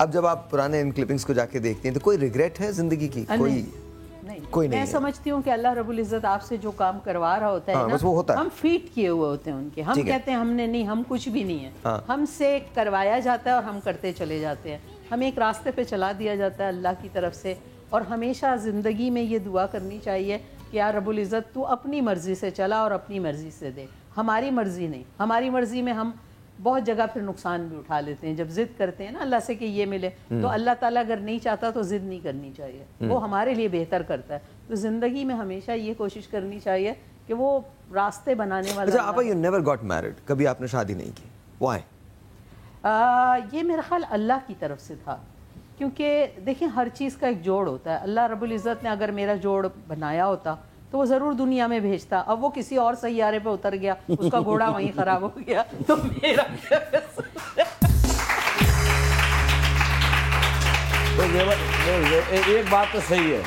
अब जब आप पुराने इन क्लिपिंग्स को जाके देखती हैं तो कोई रिग्रेट है जिंदगी की? कोई नहीं। मैं समझती हूँ कि अल्लाह रब्बुल इज्जत आपसे जो काम करवा रहा होता है ना, वो होता है। हम फीट किए हुए होते हैं उनके। हम कहते हैं हमने नहीं, हम कुछ भी नहीं है। हमसे करवाया जाता है और हम करते चले जाते हैं। हमें एक रास्ते पे चला दिया जाता है अल्लाह की तरफ से। और हमेशा ज़िंदगी में ये दुआ करनी चाहिए कि यार रब्बुल इज़्ज़त तू अपनी मर्ज़ी से चला और अपनी मर्ज़ी से दे। हमारी मर्जी नहीं, हमारी मर्जी में हम बहुत जगह फिर नुकसान भी उठा लेते हैं। जब जिद करते हैं ना अल्लाह से कि ये मिले, तो अल्लाह ताला अगर नहीं चाहता तो जिद नहीं करनी चाहिए, वो हमारे लिए बेहतर करता है। तो ज़िंदगी में हमेशा ये कोशिश करनी चाहिए कि वो रास्ते बनाने वाला। अच्छा आपा, यू नेवर गॉट मैरिड, कभी आपने शादी नहीं की, व्हाई? ये मेरा ख्याल अल्लाह की तरफ से था, क्योंकि देखिए हर चीज़ का एक जोड़ होता है। अल्लाह रब्बुल इज़्ज़त ने अगर मेरा जोड़ बनाया होता तो वो ज़रूर दुनिया में भेजता। अब वो किसी और सैयारे पे उतर गया, उसका घोड़ा वहीं ख़राब हो गया, तो मेरा क्या तो एक बात तो सही है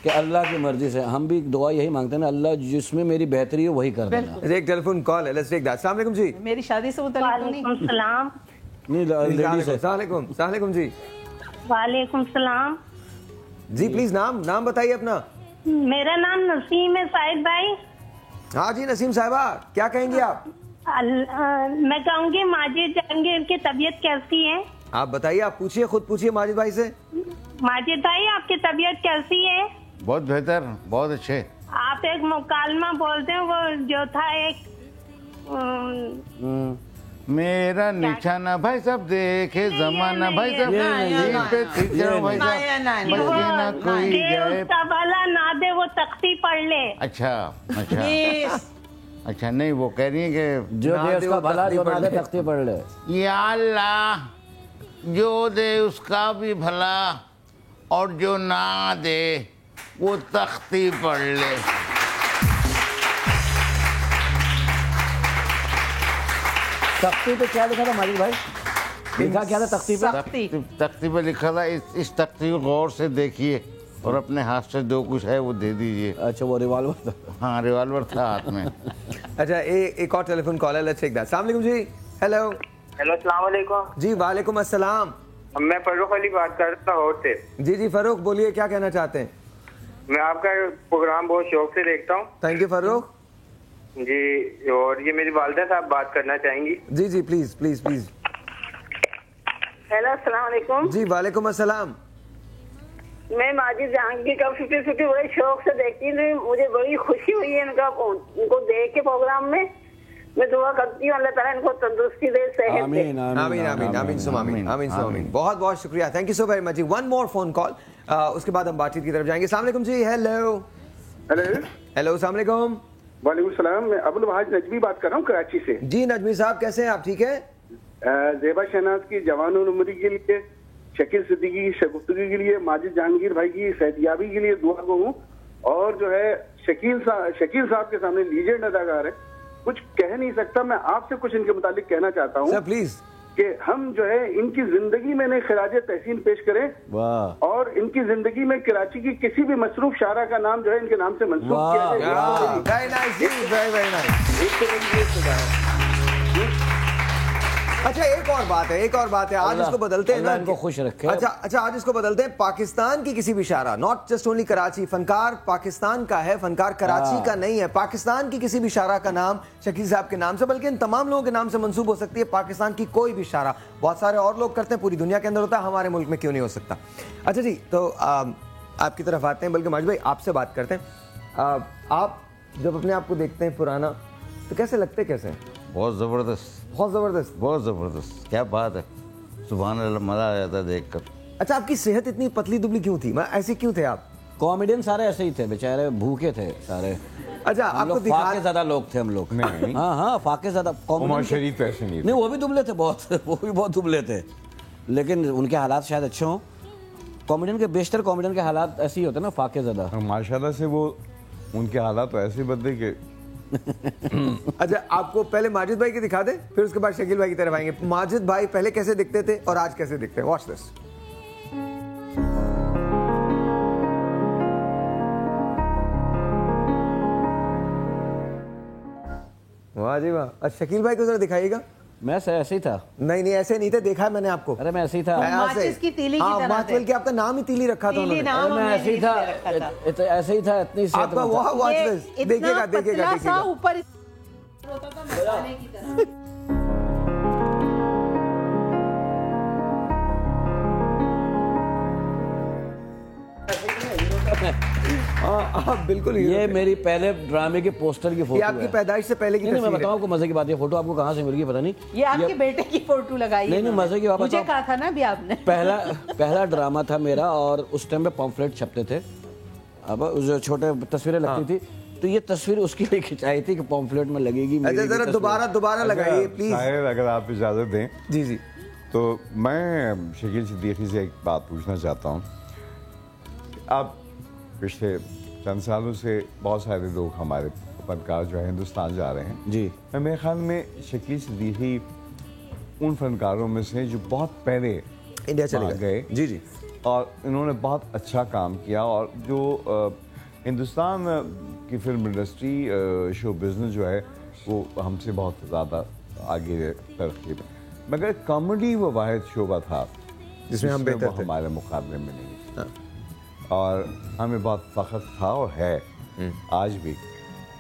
कि अल्लाह की मर्जी से हम भी दुआ यही मांगते हैं ना, अल्लाह जिसमें मेरी बेहतरी है वही कर देना। एक टेलीफोन कॉल है, लेट्स टेक दैट। अस्सलाम वालेकुम जी। मेरी शादी से मुताल्लिक तो नहीं। नहीं लेडी से। अस्सलाम वालेकुम जी। वालेकुम सलाम जी, प्लीज नाम बताइए अपना। मेरा नाम नसीम है साहिद भाई। हाँ जी नसीम साहिबा, क्या कहेंगी आप? मैं कहूँगी माजिद जहांगीर की तबीयत कैसी है? आप बताइए, आप पूछिए, खुद पूछिए माजिद भाई से। माजिद भाई आपकी तबीयत कैसी है? बहुत बेहतर, बहुत अच्छे। आप एक मुकालमा बोलते हैं, वो जो था एक मेरा निशाना भाई सब देखे जमाना भाई सब पे भाई ना कोई जाए तबला ना दे वो तख्ती पढ़ ले। अच्छा अच्छा नहीं, वो कह रही है कि जो दे उसका भला, जो ना दे तख्ती पढ़ ले। या अल्लाह, जो दे उसका भी भला और जो ना दे वो तख्ती पढ़ ले। तख्ती पे क्या लिखा था माजिद भाई? लिखा क्या था तख्ती पे? तख्ती पे लिखा था इस तख्ती को गौर से देखिए और अपने हाथ से जो कुछ है वो दे दीजिए। अच्छा वो रिवॉल्वर था? हाँ रिवॉल्वर था हाथ में। अच्छा एक और टेलीफोन कॉल है, लेट्स टेक दैट। अस्सलाम वालेकुम जी। हेलो अस्सलाम वालेकुम जी। वालेकुम अस्सलाम। मैं फरूख अली बात कर रहा हूँ लाहौर से। जी फरूख बोलिए, क्या कहना चाहते हैं? मैं आपका प्रोग्राम बहुत शौक से देखता हूँ। थैंक यू फरूख जी। और ये मेरी वालिदा साहब बात करना चाहेंगी। जी प्लीज प्लीज प्लीज। हेलो अस्सलाम वालेकुम जी। वालेकुम अस्सलाम। मैं माजिद जहांगीर का 50-50 बड़े शौक से देखती हूँ, मुझे बड़ी खुशी हुई है उनको देख के प्रोग्राम में। मैं दुआ करती हूँ अल्लाह ताला इनको तंदुरुस्ती दे, सेहत दे। आमीन आमीन आमीन आमीन सुम आमीन आमीन सुम आमीन। बहुत बहुत शुक्रिया, thank you so very much. One more phone call, उसके बाद हम बातचीत की तरफ जाएंगे। अस्सलाम वालेकुम जी। हेलो हेलो अस्सलाम वालेकुम। वालेकुम सलाम। मैं अबुल वहाज नजमी बात कर रहा हूँ कराची से। जी नजमी साहब, कैसे हैं आप? ठीक है। ज़ेबा शहनाज की जवान उम्री के लिए, शकील सिद्दीकी की शगुफ्तगी के लिए, माजिद जहांगीर भाई की सेहतियाबी के लिए दुआ को हूँ। और जो है शकील साहब के सामने लीजेंड अदाकार है, कुछ कह नहीं सकता। मैं आपसे कुछ इनके मुतालिक कहना चाहता हूँ प्लीज कि हम जो है इनकी जिंदगी में इन्हें खिराजे तहसीन पेश करें। वाह। और इनकी जिंदगी में कराची की किसी भी मसरूफ शायरा का नाम जो है इनके नाम से मंसूब किया जाए। वेरी नाइस जी, वेरी नाइस। अच्छा एक और बात है, आज इसको बदलते हैं ना, इनको खुश रखे। अच्छा आज इसको बदलते हैं। पाकिस्तान की किसी भी शायरा, नॉट जस्ट ओनली कराची, फनकार पाकिस्तान का है, फनकार कराची का नहीं है। पाकिस्तान की किसी भी शायरा का नाम शकील साहब के नाम से, बल्कि इन तमाम लोगों के नाम से मंसूब हो सकती है। पाकिस्तान की कोई भी शायरा, बहुत सारे और लोग करते हैं, पूरी दुनिया के अंदर होता है, हमारे मुल्क में क्यों नहीं हो सकता? अच्छा जी, तो आपकी तरफ आते हैं, बल्कि माजिद भाई आपसे बात करते हैं। आप जब अपने आप को देखते हैं पुराना, तो कैसे लगते, कैसे? बहुत ज़बरदस्त, बहुत ज़बरदस्त, बहुत ज़बरदस्त। क्या बात है, सुभान अल्लाह, मज़ा आ जाता है देखकर। अच्छा आपकी सेहत इतनी पतली दुबली क्यों थी? ऐसे क्यों थे आप? कॉमेडियन सारे ऐसे ही थे, बेचारे भूखे थे सारे। अच्छा आपको फाके ज़्यादा लोग थे हम लोग। हाँ फाके ज़्यादा। उमर शरीफ ऐसे नहीं, वो भी दुबले थे बहुत, वो भी बहुत दुबले थे, लेकिन उनके हालात शायद अच्छे हों। कॉमेडियन के बेशतर कॉमेडियन के हालात ऐसे ही होते ना, फाके ज़्यादा। माशाल्लाह से वो उनके हालात तो ऐसे बदले कि अच्छा आपको पहले माजिद भाई की दिखा दे, फिर उसके बाद शकील भाई की तरफ आएंगे। माजिद भाई पहले कैसे दिखते थे और आज कैसे दिखते हैं? Watch this. वाह जी वाह। अच्छा शकील भाई को जरा दिखाइएगा। मैं ऐसे ही था। नहीं ऐसे नहीं थे, देखा है मैंने आपको। अरे मैं ऐसे ही था। माचिस की तीली की तरह थे। बल्कि आपका नाम ही तीली रखा था उन्होंने। मैं ऐसे ही था, ऐसे ही था, इतनी सेहत आपका। वाह वॉच दिस, देखिएगा देखिएगा ऊपर होता था मसाले की तरह। आप बिल्कुल ये मेरी पहले ड्रामे के पोस्टर की फोटो ये आपकी पैदाइश से पहले की नहीं, मैं तस्वीर है। बताऊं आपको मजे की बात, ये फोटो आपको कहाँ से मिल गई पता नहीं। ये आपके बेटे की फोटो लगाई है। नहीं मजे की बात मुझे कहा था ना भी आपने। पहला ड्रामा था मेरा और उस टाइम पे पॉम्फलेट छपते थे, अब उस छोटे तस्वीरें लगती थी, तो ये तस्वीर उसके लिए खिंचाई थी कि पॉम्फलेट में लगेगी। जरा दोबारा लगाइए प्लीज। अगर आप इजाजत दें जी जी, तो मैं शकील सिद्दीकी से एक बात पूछना चाहता हूँ। आप पिछले चंद सालों से बहुत सारे लोग हमारे फनकार जो है हिंदुस्तान जा रहे हैं जी, मैं मेरे ख्याल में शकील सिद्दीकी उन फनकारों में से जो बहुत पहले इंडिया चले गए। जी जी, और इन्होंने बहुत अच्छा काम किया और जो हिंदुस्तान की फिल्म इंडस्ट्री शो बिज़नेस जो है वो हमसे बहुत ज़्यादा आगे तरक्की में, मगर कॉमेडी वो वाहिद शोबा था जिसमें हम बेहतर थे, हमारे मुकाबले में नहीं। और हमें बहुत फ़ख्र था और है आज भी।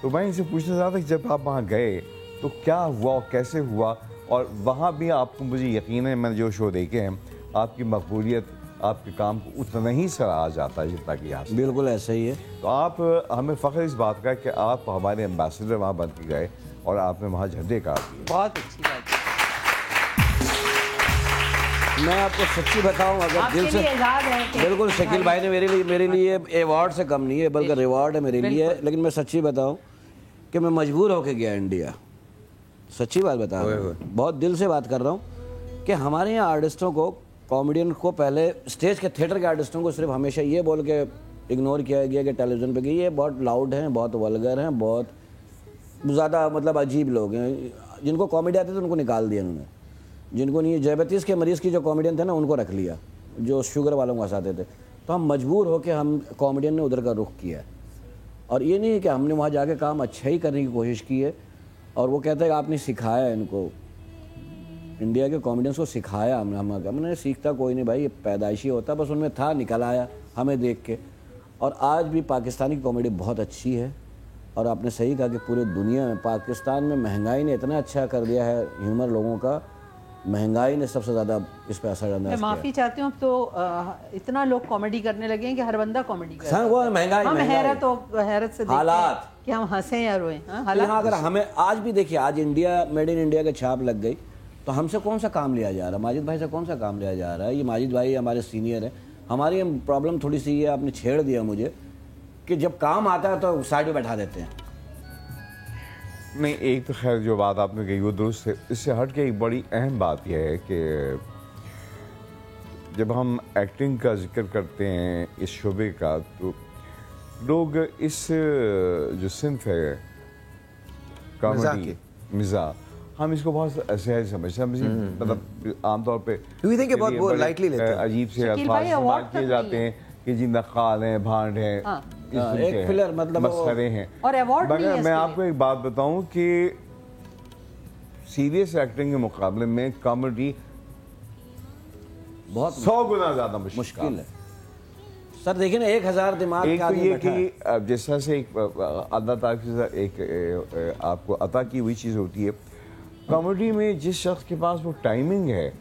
तो मैं इनसे पूछना चाहता कि जब आप वहाँ गए तो क्या हुआ, कैसे हुआ, और वहाँ भी आपको, मुझे यकीन है मैंने जो शो देखे हैं, आपकी मकबूलियत आपके काम को उतना ही सराहा जाता है जितना कि यहाँ। बिल्कुल ऐसा ही है। तो आप हमें फ़ख्र इस बात का कि आप हमारे एम्बेसडर वहाँ बन के गए और आपने वहाँ झंडे काट दिए। बहुत अच्छी बात है। मैं आपको सच्ची बताऊं, अगर दिल से बिल्कुल शकील भाई ने मेरे लिए अवार्ड से कम नहीं है बल्कि रिवॉर्ड है मेरे लिए, लेकिन मैं सच्ची बताऊं कि मैं मजबूर होके गया इंडिया। सच्ची बात बता रहा हूँ, बहुत दिल से बात कर रहा हूँ कि हमारे यहाँ आर्टिस्टों को, कॉमेडियन को, पहले स्टेज के थिएटर के आर्टिस्टों को सिर्फ हमेशा ये बोल के इग्नोर किया गया कि टेलीविज़न पे कि ये बहुत लाउड हैं, बहुत वल्गर हैं, बहुत ज़्यादा मतलब अजीब लोग हैं। जिनको कॉमेडी आती थी उनको निकाल दिया उन्होंने, जिनको नहीं, डायबिटीज़ के मरीज़ की जो कॉमेडियन थे ना उनको रख लिया, जो शुगर वालों को हंसाते थे। तो हम मजबूर हो के हम कॉमेडियन ने उधर का रुख किया। और ये नहीं है कि हमने वहाँ जाके काम अच्छा ही करने की कोशिश की है। और वो कहते हैं कि आपने सिखाया इनको, इंडिया के कॉमेडियंस को सिखाया हमने सीखता कोई नहीं भाई, ये पैदाइशी होता, बस उनमें था, निकल आया हमें देख के। और आज भी पाकिस्तानी कॉमेडी बहुत अच्छी है। और आपने सही कहा कि पूरे दुनिया में, पाकिस्तान में महंगाई ने इतना अच्छा कर दिया है ह्यूमर लोगों का, महंगाई ने सबसे ज़्यादा इस पर असर डाला। मैं माफ़ी चाहती हूँ, अब तो इतना लोग कॉमेडी करने लगे हैं कि हर बंदा कॉमेडी कर रहा है। वो महंगाई, हम हैरत से हालात कि हम हंसें या रोएं। हालात अगर हमें आज भी देखिए, आज इंडिया मेड इन इंडिया के छाप लग गई, तो हमसे कौन सा काम लिया जा रहा है? माजिद भाई से कौन सा काम लिया जा रहा है? ये माजिद भाई हमारे सीनियर हैं। हमारी प्रॉब्लम थोड़ी सी ये, आपने छेड़ दिया मुझे, कि जब काम आता है तो साइड में बैठा देते हैं। नहीं, एक तो खैर जो बात आपने कही वो दुरुस्त है। इससे हट के एक बड़ी अहम बात यह है कि जब हम एक्टिंग का जिक्र करते हैं इस शोबे का, तो लोग इस जो सिंफ है कॉमेडी, मिज़ाह, हम इसको बहुत ऐसे समझते हैं, मतलब आमतौर पे बहुत लाइटली लेते हैं। अजीब से अल्फाज इस्तेमाल किए जाते हैं कि जी नक्काल हैं, भांड हैं, एक फिलर, मतलब मस्खरे हैं। और अवार्ड नहीं है। मैं आपको एक बात बताऊं कि सीरियस एक्टिंग के मुकाबले में कॉमेडी बहुत 100 गुना ज्यादा मुश्किल है। सर देखिए ना, 1000 दिमाग एक तो ये कि जैसा से एक अल्लाह ताला से एक आपको अता की हुई चीज़ होती है, कॉमेडी में जिस शख्स के पास वो टाइमिंग है,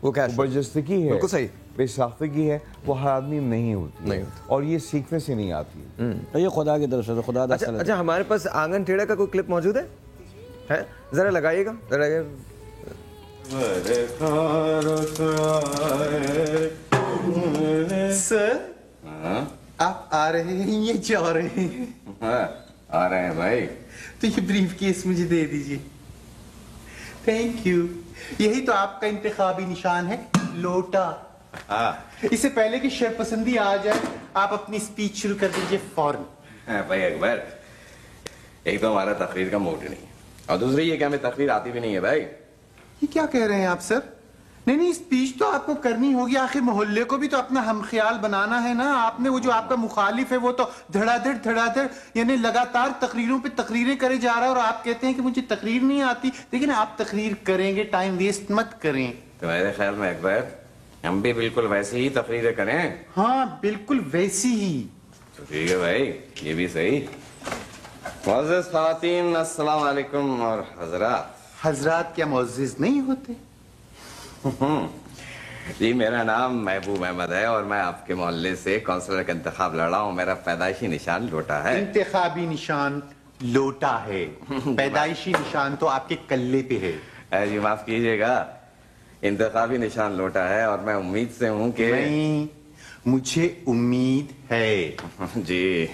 वो क्या बर्जस्तगी है, बिल्कुल सही, बेसाख्तगी है, वो हर आदमी में नहीं होती है, और ये सीखने से नहीं आती है। तो ये खुदा की तरफ से, खुदा दा सलाह। अच्छा, हमारे पास आंगन टेढ़ा का कोई क्लिप मौजूद है? जरा लगाइएगा, सर आप आ रहे हैं या जा रहे हैं? आ रहे हैं भाई। तो ये ब्रीफ केस मुझे दे दीजिए। Thank you. यही तो आपका इंतखाबी निशान है, लोटा। इससे पहले कि शरपसंदी आ जाए, आप अपनी स्पीच शुरू कर दीजिए फौरन। भाई अकबर, एक तो हमारा तकरीर का मूड नहीं, और दूसरी ये कि हमें तकरीर आती भी नहीं है भाई। ये क्या कह रहे हैं आप सर? नहीं, स्पीच तो आपको करनी होगी, आखिर मोहल्ले को भी तो अपना हमख्याल बनाना है ना। आपने वो जो आपका मुखालिफ है वो तो धड़ाधड़ यानी लगातार तकरीरों पे तकरीरें करे जा रहा है, और आप कहते हैं कि मुझे तकरीर नहीं आती। लेकिन आप तकरीर करेंगे, टाइम वेस्ट मत करें। तो मेरे ख्याल में अकबर, हम भी बिल्कुल वैसे ही तकरीरें करें। हाँ, बिल्कुल वैसी ही। तो ठीक है भाई, ये भी सही। मुअज़्ज़िज़ ख़वातीन, अस्सलाम वालेकुम। और हजरात, हजरात क्या मुअज़्ज़िज़ नहीं होते? जी मेरा नाम महबूब अहमद है और मैं आपके मोहल्ले से काउंसलर का इंतखाब लड़ रहा हूँ। मेरा पैदाइशी निशान लोटा है। इंतखाबी निशान लोटा है, पैदाइशी निशान तो आपके कल्ले पे है। जी माफ कीजिएगा, इंतखाबी निशान लोटा है और मैं उम्मीद से हूँ कि नहीं, मुझे उम्मीद है जी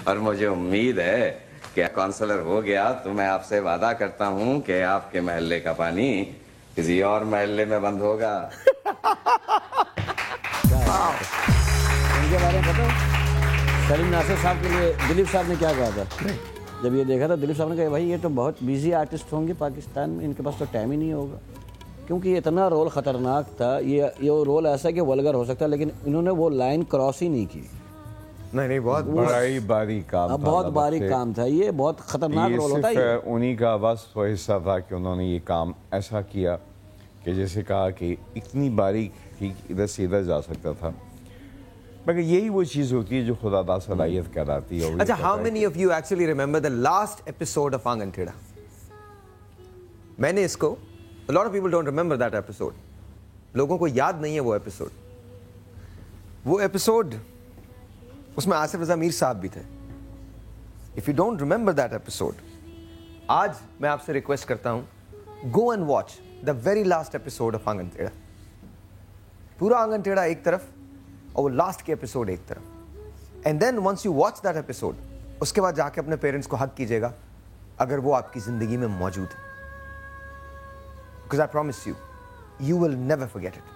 और मुझे उम्मीद है कि काउंसलर हो गया तो मैं आपसे वादा करता हूँ कि आपके महल्ले का पानी किसी और महल्ले में बंद होगा। इनके बारे में पता है? सलीम नासिर साहब के लिए दिलीप साहब ने क्या कहा था? जब ये देखा था दिलीप साहब ने कहा भाई ये तो बहुत बिजी आर्टिस्ट होंगे पाकिस्तान में, इनके पास तो टाइम ही नहीं होगा, क्योंकि ये इतना रोल ख़तरनाक था। ये रोल ऐसा कि वल्गर हो सकता है, लेकिन इन्होंने वो लाइन क्रॉस ही नहीं की। नहीं बहुत बड़ा बारीक काम था, बहुत बारीक काम था। ये बहुत खतरनाक रोल होता है। उन्हीं का बस वो हिस्सा था कि उन्होंने ये काम ऐसा किया कि जैसे कहा कि इतनी बारीक थी इधर से इधर जा सकता था, मगर यही वो चीज़ होती है जो खुदा सलाहियत कहलाती है। अच्छा, how many of you actually remember the last episode of आंगन टेढ़ा? मैंने इसको, a lot of people don't remember that episode. लोगों को याद नहीं है वो एपिसोड। वो एपिसोड उसमें आसिफ रजा मीर साहब भी थे। If you don't remember that episode, आज मैं आपसे रिक्वेस्ट करता हूं, go and watch the very last episode of आंगन टेढ़ा। पूरा आंगन टेढ़ा एक तरफ और वो लास्ट के एपिसोड एक तरफ। And then once you watch that episode, उसके बाद जाके अपने पेरेंट्स को हक कीजिएगा अगर वो आपकी जिंदगी में मौजूद है, because I promise you, you will never forget it.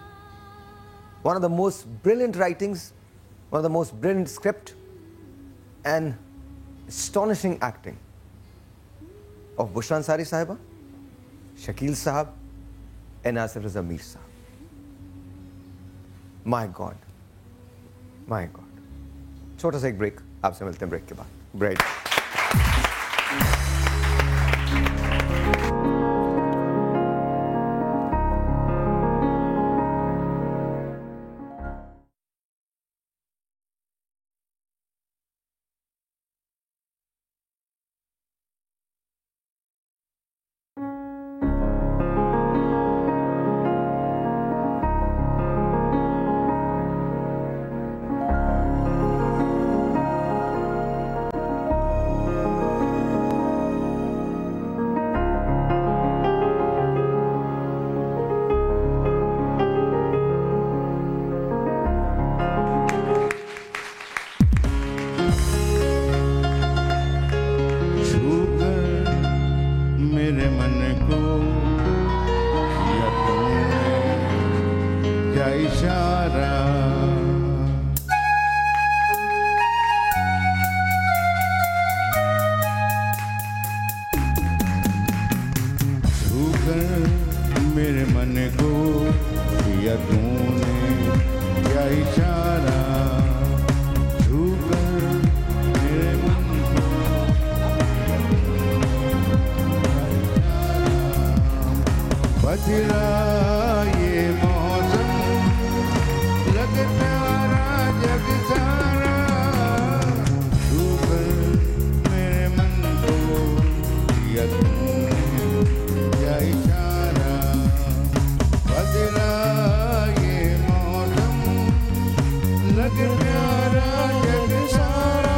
One of the most brilliant writings, one of the most brilliant script and astonishing acting of Bushra Ansari Sahiba, Shakil Sahab and Asif Raza Mir Sahab. My God. My God. छोटा सा एक break, आपसे मिलते हैं break के बाद। Break. मेरे मन को किया तूने क्या इशारा, छूकर मेरे मन को बदला ये मौसम, लग प्यारा जग सारा, छूकर मेरे मन को किया तूने क्या इशारा, बदला ये मौसम, लग प्यारा जग सारा,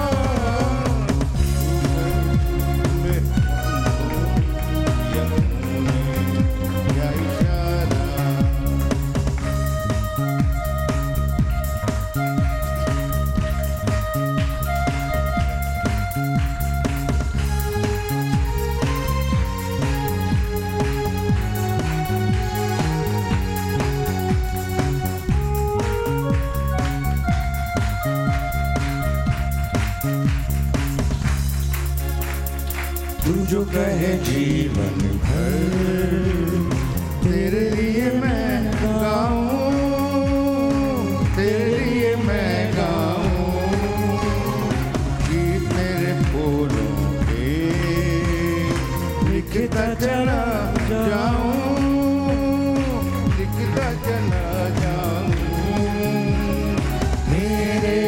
तू जो कहे जीवन भर तेरे लिए मैं गाऊं, तेरे लिए मैं गाऊं, कि तेरे फूलों पे लिखता चला जाऊं, लिखता चला जाऊं, मेरे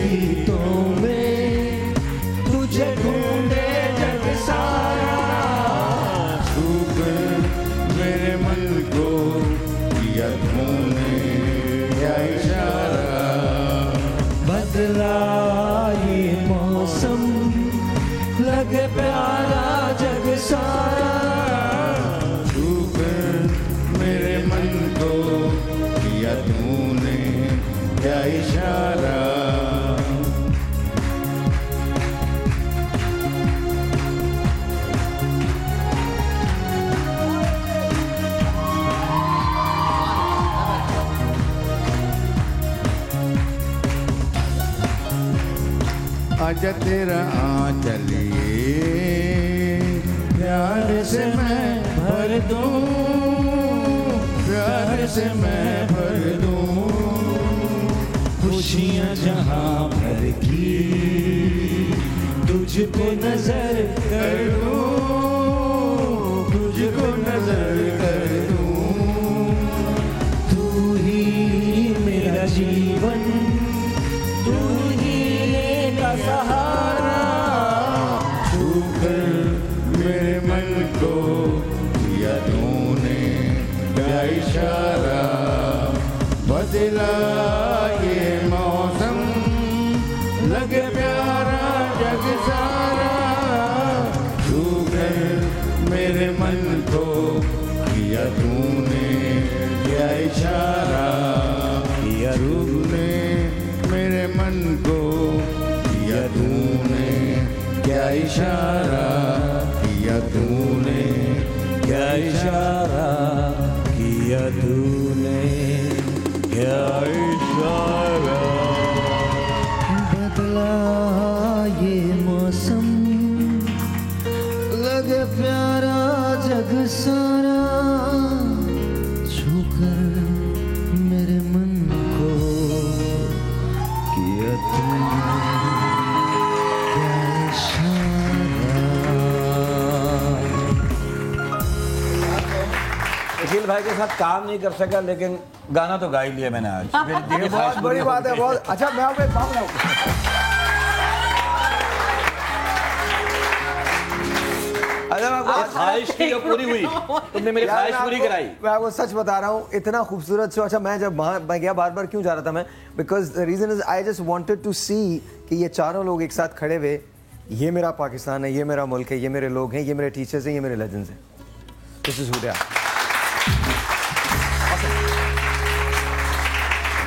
गीतों में तुझे ढूंढे सारा, छूकर मेरे मन को इशारा। आजा तेरा आंचल ये प्यार से मैं भर दूं, प्यार से मैं भर दूं, खुशियाँ जहाँ भर की तुझको नजर कर दूं, तुझको नजर कर दूं। तू ही मेरा जीवन, तू ही मेरा सहारा, छू कर मेरे मन को किया तूने क्या इशारा। बदला ये मौसम, लगे प्यारा जग सारा, छू कर मेरे मन को किया तूने क्या इशारा, किया तूने मेरे मन को किया तूने क्या इशारा, किया तूने क्या इशारा, किया तूने क्या इशारा। बदला ये मौसम, लगे प्यारा जग सारा, छूकर मेरे मन को किया तूने क्या इशारा। शकील भाई के साथ काम नहीं कर सका, लेकिन गाना तो गा ही लिया मैंने आज। ये बहुत बड़ी बात है, बहुत अच्छा। मैं आपको एक बात बताऊं, ख्वाहिश थी जो पूरी हुई, तुमने मेरी ख्वाहिश पूरी कराई। मैं आपको सच बता रहा हूँ, इतना खूबसूरत शो। अच्छा, मैं जब वहाँ मैं गया, बार बार क्यों जा रहा था मैं, because the reason is I just wanted to see कि ये चारों लोग एक साथ खड़े हुए, ये मेरा पाकिस्तान है, ये मेरा मुल्क है, ये मेरे लोग हैं, ये मेरे टीचर्स हैं, ये मेरे लेजेंड्स हैं। This is who they are.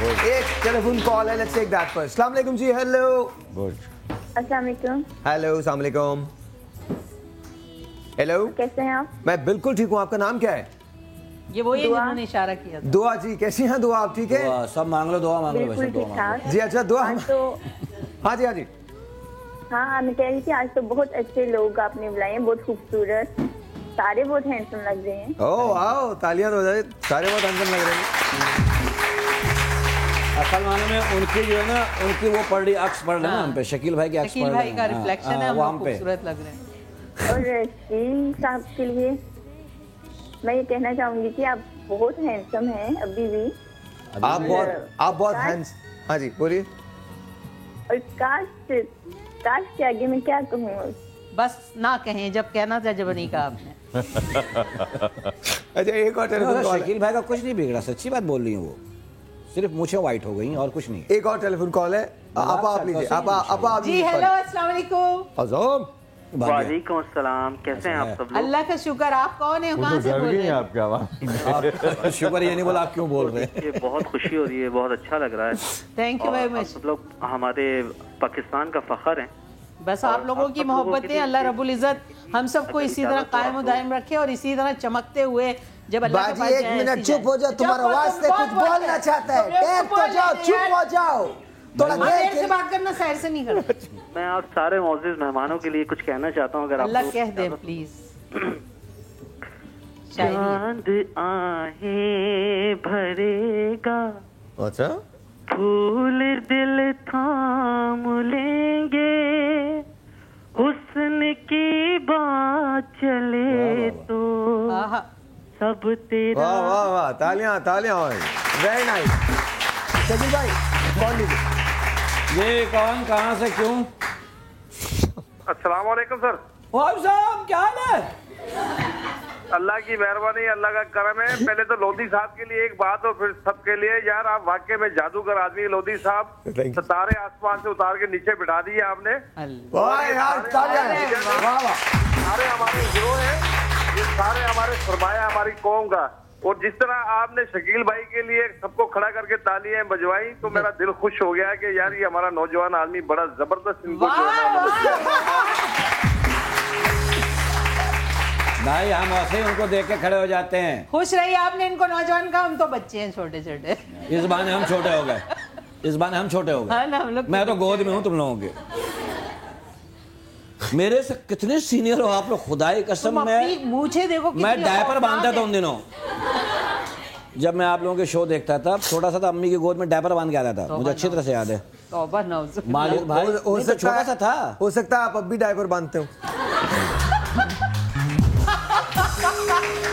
एक टेलीफोन कॉल है, लेट्स टेक दैट फर्स्ट। अस्सलाम वालेकुम जी। हेलो। अस्सलाम वालेकुम। हेलो, अस्सलाम वालेकुम। हेलो, कैसे हैं आप? मैं बिल्कुल ठीक हूँ। आपका नाम क्या है? ये वो जिन्होंने इशारा किया था। दुआ जी, कैसी हैं दुआ आप? ठीक है, सब मांग लो, दुआ मांग लो। बिल्कुल ठीक ठाक जी। अच्छा, दुआ। तो हाँ जी, हाँ जी। हाँ, मैं कह रही थी आज तो बहुत अच्छे लोग आपने बुलाए हैं, बहुत खूबसूरत, सारे बहुत हैंडसम लग रहे हैं। ओह आओ, तालियां हो जाए, सारे बहुत हैंडसम लग रहे हैं। असल माने में उनकी जो है ना, उनकी वो पढ़ रही अक्स पढ़ रहे हैं हम पे, शकील भाई के अक्स पढ़ रहे हैं। शकील भाई का रिफ्लेक्शन है, हम खूबसूरत लग रहे हैं। और शकील साहब के लिए मैं ये कहना चाहूंगी कि आप बहुत हैंडसम हैं अभी भी। आप बहुत हैंडसम। हाँ जी, बोलिए। और काश के आगे मैं क्या कहूँ, बस ना कहें, जब कहना था जब नहीं कहा आपने। अच्छा, एक और टेलीफोन कॉल। शकील भाई का कुछ नहीं बिगड़ा, सच्ची बात बोल रही हूँ, वो सिर्फ मुझे वाइट हो गई और कुछ नहीं। एक और टेलीफोन कॉल है, आप लीजिए। आप जी। हेलो, अस्सलाम वालेकुम। आज़म। वालेकुम अस्सलाम, कैसे हैं आप सब लोग? अल्लाह का शुक्र। आप कौन है, कहाँ से बोल रहे हैं? आपकी आवाज़ शुक्र ये नहीं बोला, आप क्यों बोल रहे हैं? ये बहुत खुशी हो रही है, बहुत अच्छा लग रहा है। Thank you very much. सब लोग हमारे पाकिस्तान का फख्र हैं। बस आप लोगों की मोहब्बतें अल्लाह रब्बुल इज्जत हम सबको इसी तरह कायम और दायम रखे, और इसी तरह चमकते हुए जब अल्लाह के पास बाजी, एक मिनट चुप हो जाओ, तुम्हारा वास्ते कुछ बोलना चाहता है। टेप तो जाओ, चुप हो जाओ, थोड़ा देर से बात करना, सैर से नहीं करना। मैं आप सारे मौजूद मेहमानों के लिए कुछ कहना चाहता हूँ, अगर आप अल्लाह कह दे प्लीज। चांद आहें भरेगा, अच्छा, फूल दिल थाम लेंगे, हुस्न की बात चले तो सब तेरा। वाह वाह वाह, तालियां तालियां। Very nice. शकील भाई, कौन लीजिए? ये कौन, कहाँ से, क्यों? अस्सलाम वालेकुम सर। वालेकुम, क्या हाल है? अल्लाह की मेहरबानी, अल्लाह का करम है। पहले तो लोधी साहब के लिए एक बात और फिर सबके लिए। यार आप वाकई में जादूगर आदमी। लोधी साहब, सितारे आसमान से उतार के नीचे बिठा दिए आपने। सारे हमारे हीरो हैं, ये सारे हमारे फरमाया हमारी कौम का। और जिस तरह आपने शकील भाई के लिए सबको खड़ा करके तालियां बजवाई तो मेरा दिल खुश हो गया कि यार ये हमारा नौजवान आदमी बड़ा जबरदस्त इनको जो है भाई हम ऐसे उनको देख के खड़े हो जाते हैं। खुश रहिए, आपने इनको नौजवान कहा, हम तो बच्चे हैं छोटे छोटे। इस बहाने हम छोटे हो गए, इस बहाने हम छोटे हो हाँ ना, हम गए। लोग मैं तो गोद में हूँ तुम लोगों के। मेरे से कितने सीनियर हो आप लोग, खुदा की कसम। मुझे देखो, मैं डायपर बांधता था उन दिनों जब मैं आप लोगों के शो देखता था। छोटा सा था, अम्मी की गोद में डायपर बांध के आता था, मुझे अच्छी तरह से याद है। मालिक भाई छोटा सा था, हो सकता है आप अब भी डायपर बांधते हो।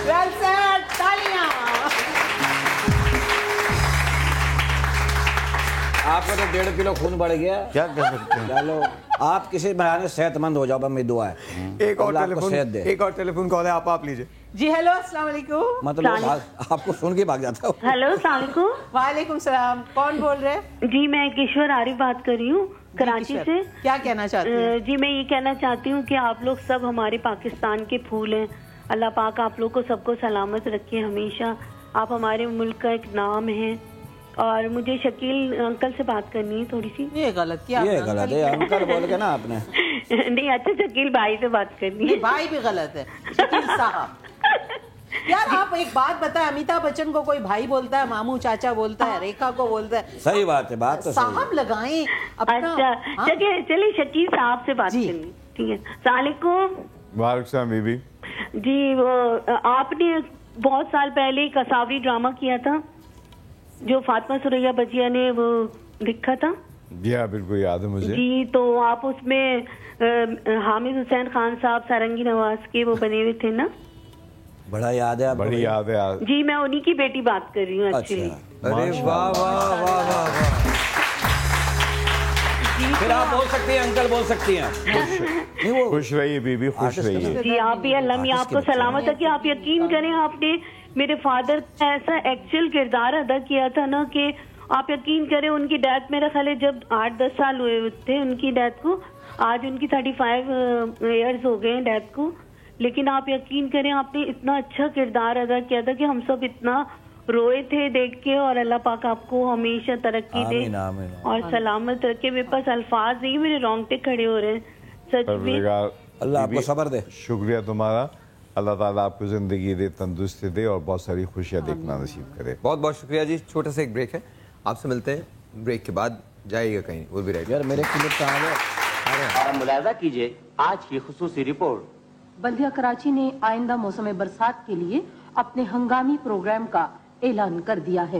Well said, तालियां। आपको तो 1.5 किलो खून बढ़ गया। क्या कर सकते हैं? चलो आप किसी बहाने सेहतमंद हो जाओ, मेरी दुआ है। एक और टेलीफोन कॉल है, आप लीजिए। जी हेलो, अस्सलाम वालेकुम। मतलब आपको सुन के भाग जाता हूँ। हेलो, अस्सलाम वालेकुम। वालेकुम सलाम। कौन बोल रहे हैं? जी मैं किशोर आरिफ बात कर रही हूँ कराची से। क्या कहना चाहती हैं? जी मैं ये कहना चाहती हूँ कि आप लोग सब हमारे पाकिस्तान के फूल हैं। अल्लाह पाक आप लोग को सबको सलामत रखे हमेशा। आप हमारे मुल्क का एक नाम है। और मुझे शकील अंकल से बात करनी है थोड़ी सी। ये गलत किया, ये गलत है, अंकल बोल के ना आपने। नहीं अच्छा, शकील भाई से बात करनी है। भाई भी गलत है, शकील साहब। यार आप एक बात बताएं, अमिताभ बच्चन को कोई भाई बोलता है, मामू चाचा बोलता है, रेखा को बोलता है। सही बात है, बात तो साहब लगाएं अपना। अच्छा चलिए शकील साहब से बात करनी, ठीक है। सलामुकुम। वालेकुम बीबी। जी वो आपने बहुत साल पहले एक असावरी ड्रामा किया था जो फातिमा सुरैया बजिया ने वो लिखा था। जी हाँ बिल्कुल याद है मुझे। जी तो आप उसमें हामिद हुसैन खान साहब सारंगी नवाज के वो बने हुए थे ना? बड़ा याद है, बड़ी याद है। जी मैं उन्हीं की बेटी बात कर रही हूँ एक्चुअली। अरे वाह वाह वाह वाह। फिर आप बोल सकती हैं, अंकल बोल सकती हैं। खुश रहिए बीबी, खुश रहिए। जी आप भी, अल्लाह मियां आपको सलामत रखे। आप यकीन करें, आपने मेरे फादर का ऐसा एक्चुअल किरदार अदा किया था ना कि आप यकीन करें, उनकी डेथ मेरा ख्याल है जब 8-10 साल हुए थे उनकी डेथ को। आज उनकी 35 ईयर्स हो गए हैं डेथ को। लेकिन आप यकीन करें, आपने इतना अच्छा किरदार अदा किया था कि हम सब इतना रोए थे देख के। और अल्लाह पाक आपको हमेशा तरक्की दे और सलामत रखे। मेरे पास अल्फाज नहीं, मेरे रोंगटे खड़े हो रहे हैं सच में। अल्लाह आपको सब्र दे। शुक्रिया तुम्हारा। अल्लाह ताला आपको जिंदगी दे, तंदुरुस्ती दे और बहुत सारी खुशियां देखना नसीब करे। बहुत बहुत शुक्रिया जी। छोटा सा एक ब्रेक है, आपसे मिलते हैं ब्रेक के बाद। जाइएगा कहीं, वो भी राइट। यार मेरे क्लिप कहाँ है? मुलाजा कीजिए आज की खुसूसी रिपोर्ट। बल्दिया कराची ने आइंदा मौसम बरसात के लिए अपने हंगामी प्रोग्राम का ऐलान कर दिया है।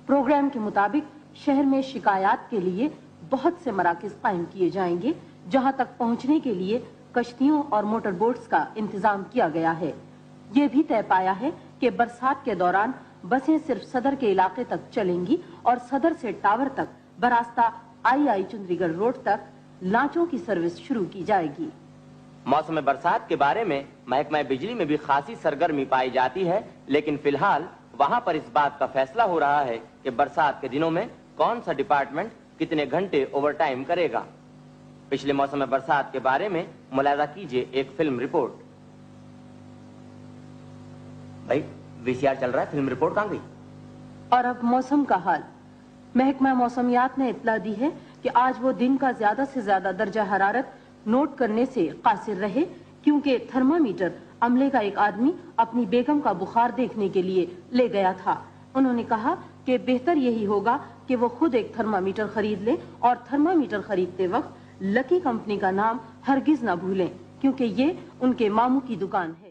प्रोग्राम के मुताबिक शहर में शिकायत के लिए बहुत से मराकज कायम किए जाएंगे, जहां तक पहुंचने के लिए कश्तियों और मोटर बोट्स का इंतजाम किया गया है। ये भी तय पाया है कि बरसात के दौरान बसें सिर्फ सदर के इलाके तक चलेंगी और सदर से टावर तक बरास्ता आई चुंदरीगढ़ रोड तक लांचों की सर्विस शुरू की जाएगी। मौसम बरसात के बारे में महकमा बिजली में भी खासी सरगर्मी पाई जाती है, लेकिन फिलहाल वहां पर इस बात का फैसला हो रहा है कि बरसात के दिनों में कौन सा डिपार्टमेंट कितने घंटे ओवरटाइम करेगा। पिछले मौसम बरसात के बारे में मुलाजा कीजिए एक फिल्म रिपोर्ट। भाई वीसीआर चल रहा है, फिल्म रिपोर्ट कहाँ गई? और अब मौसम का हाल। महकमा मौसमियात ने इत्तला दी है कि आज वो दिन का ज्यादा से ज्यादा दर्जा हरारत नोट करने से कासिर रहे, क्योंकि थर्मामीटर अमले का एक आदमी अपनी बेगम का बुखार देखने के लिए ले गया था। उन्होंने कहा कि बेहतर यही होगा कि वो खुद एक थर्मामीटर खरीद ले और थर्मामीटर खरीदते वक्त लकी कंपनी का नाम हरगिज ना भूलें, क्योंकि ये उनके मामू की दुकान है।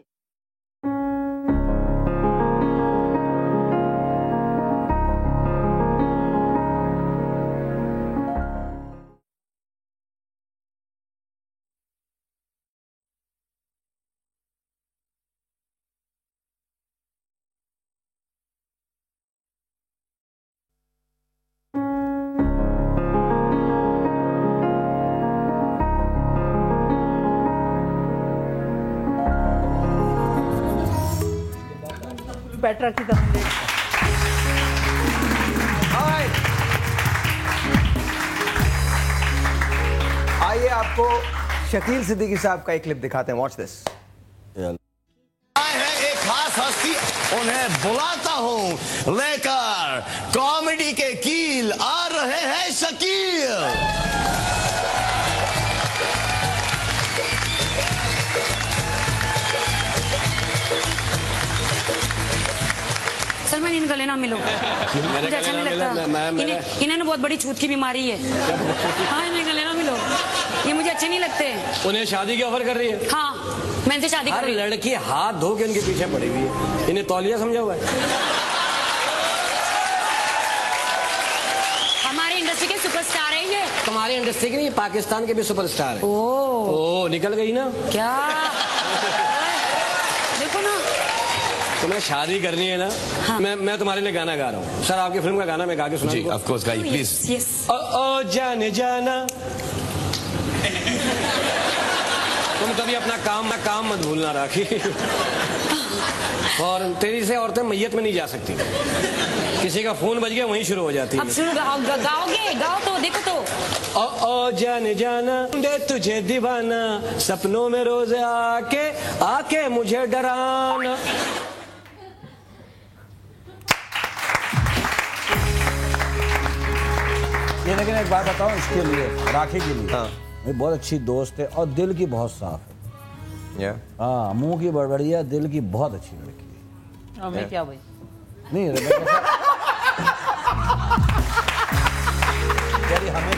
पेट्रा की तरह आइए आपको शकील सिद्दीकी साहब का एक क्लिप दिखाते हैं। Watch this. है एक खास हस्ती उन्हें बुलाता हूं लेकर कॉमेडी के कील आ रहे हैं शकील। सलमान इनका लेना मिलो, मुझे अच्छा नहीं लगता। इन्हें बहुत बड़ी छूत की बीमारी है। हाँ इनका लेना मिलो, ये मुझे अच्छे नहीं लगते। उन्हें शादी की ऑफर कर रही है? हाँ मैं इनसे शादी कर रही हूँ। लड़की हाथ धो के उनके पीछे पड़ी हुई है, इन्हें तौलिया समझा हुआ है। हमारी इंडस्ट्री के सुपरस्टार है ये। तुम्हारी इंडस्ट्री के नहीं, पाकिस्तान के भी सुपरस्टार है। ओ निकल गई ना क्या? देखो ना, तुम्हें शादी करनी है ना। हाँ। मैं तुम्हारे लिए गाना गा रहा हूँ। सर आपकी फिल्म का गाना मैं गा के सुना। जी ऑफ कोर्स गाइए प्लीज। यस। ओ जाने जाना, तुम कभी अपना काम मत भूलना राखी। और तेरी से औरतें मैयत में नहीं जा सकती, किसी का फोन बज गया वहीं शुरू हो जाती है। अब शुरू गाओगे? गाओ तो देखो तो। ओ जाने जाना दे तुझे दीवाना, सपनों में रोज आके मुझे डराना। ये लेकिन एक बात बताऊं इसके लिए, राखी के लिए, ये बहुत अच्छी दोस्त है और दिल की बहुत साफ है। हाँ मुंह की बड़बड़िया, दिल की बहुत अच्छी लड़की है। हमें क्या भाई? नहीं हमें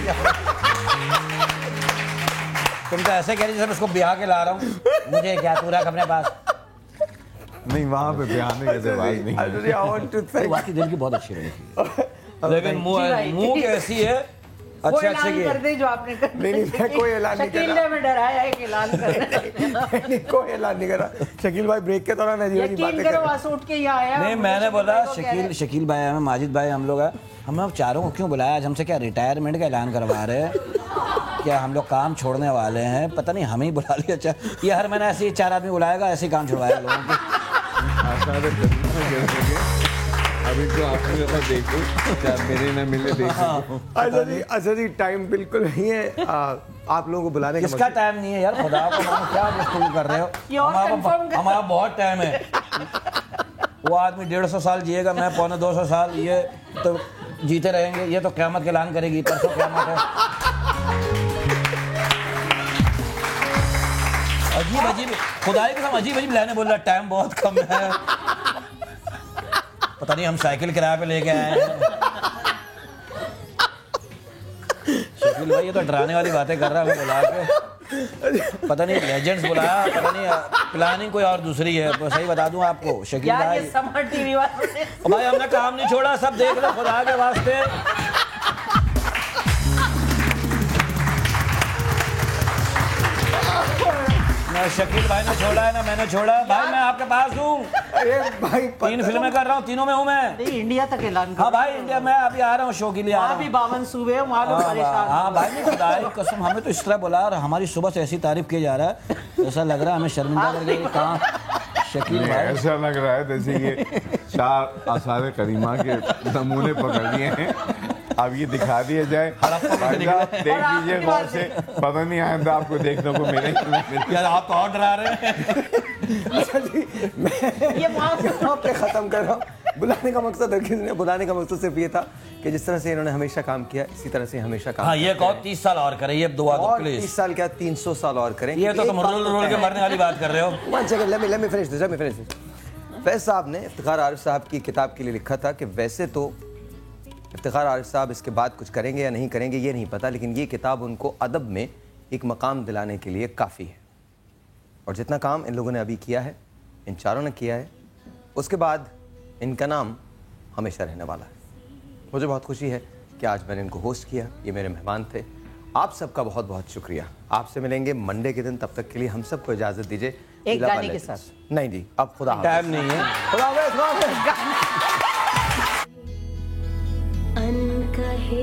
क्या, तुम तो ऐसे कह रही जैसे उसको ब्याह के ला रहा हूँ, मुझे क्या तू रख अपने पास। नहीं वहाँ पे ब्याह नहीं करते, बाकी दिल की बहुत अच्छी लड़की है, लेकिन मुंह कैसी है। अच्छा अच्छा कर दे जो आपने कर। नहीं मैं कोई ऐलान नहीं कर रहा। में डराया है कि ऐलान कर। नहीं कोई ऐलान नहीं कर रहा। शकील भाई ब्रेक के दौरान अजीब अजीब बातें कर रहे हैं। उठ के यहाँ आया। नहीं मैंने बोला शकील भाई हमें, माजिद भाई हम लोग, हम अब चारों को क्यों बुलाया आज? हमसे क्या रिटायरमेंट का ऐलान करवा रहे हैं क्या? हम लोग काम छोड़ने वाले हैं? पता नहीं हमें ही बुला लिया। अच्छा ये हर महीना ऐसे ही 4 आदमी बुलाएगा, ऐसे ही काम छुड़वाएगा लोगों को। अभी तो आपने देखो क्या मेरे ना मिले देखो। अच्छा जी टाइम बिल्कुल नहीं है आप लोगों को बुलाने का। इसका टाइम नहीं है यार, खुदा को मानो क्या गुफ्तगू कर रहे हो। हमारा बहुत टाइम है। वो आदमी 150 साल जिएगा, मैं 250 साल, ये तो जीते रहेंगे। ये तो क़यामत का ऐलान करेगी, परसों क़यामत है। अजीब खुदाई के साथ अजीब लाने बोल रहा, टाइम बहुत कम है। पता नहीं हम साइकिल किराए पे लेके आए हैं। शकील भाई ये तो डराने वाली बातें कर रहा है हमें बुला के। पता नहीं लेजेंड्स बुलाया, पता नहीं प्लानिंग कोई और दूसरी है। तो सही बता दूं आपको शकील भाई, ये स्मार्ट टीवी वाले भाई हमने काम नहीं छोड़ा, सब देख लो खुदा के वास्ते। ना शकील भाई ने छोड़ा है ना मैंने छोड़ा। भाई मैं आपके पास हूँ भाई, 3 फिल्में कर रहा हूँ, तीनों में हूँ मैं। इंडिया तक ऐलान कर। हाँ भाई इंडिया में अभी आ रहा हूँ, शो के लिए आ रहा हूँ। 52 सूबे हैं, वहाँ लोग परेशान। हाँ भाई नहीं खुदा की कसम, हमें तो इस तरह बुला और हमारी सुबह से ऐसी तारीफ की जा रहा है, ऐसा लग रहा है हमें शर्मिंदा कर गई। कहाँ शकील भाई, ऐसा लग रहा है जैसे ये 4 आसार करीमा के नमूने पकड़ लिए हैं, अब ये दिखा दिया जाए। देख लीजिए गौर से, पता नहीं आया आपको देखने को मिले यार। आप तो और डरा रहे हैं। अच्छा जी मैं ये खत्म कर रहा हूँ। बुलाने का मकसद बुलाने का मकसद सिर्फ ये था कि जिस तरह से इन्होंने हमेशा काम किया इसी तरह से हमेशा काम। हाँ ये कहो 30 साल और करें, ये दुआ दो प्लीज। 30 साल क्या 300 साल और करें। ये तो तुम रोल के मरने वाली बात कर रहे हो। One second, let me finish this. Faiz साहब ने इफ्तिखार आरिफ साहब की किताब के लिए लिखा था कि वैसे तो इफ्तिखार आरिफ साहब इसके बाद कुछ करेंगे या नहीं करेंगे ये नहीं पता, लेकिन ये किताब उनको अदब में एक मकाम दिलाने के लिए काफ़ी है। और जितना काम इन लोगों ने अभी किया है, इन चारों ने किया है, उसके बाद इनका नाम हमेशा रहने वाला है। मुझे बहुत खुशी है कि आज मैंने इनको होस्ट किया, ये मेरे मेहमान थे। आप सबका बहुत बहुत शुक्रिया। आपसे मिलेंगे मंडे के दिन, तब तक के लिए हम सबको इजाज़त दीजिए एक गाने के साथ। नहीं जी अब खुदा टाइम नहीं है। खुदा हाफ़िज़। अनकहे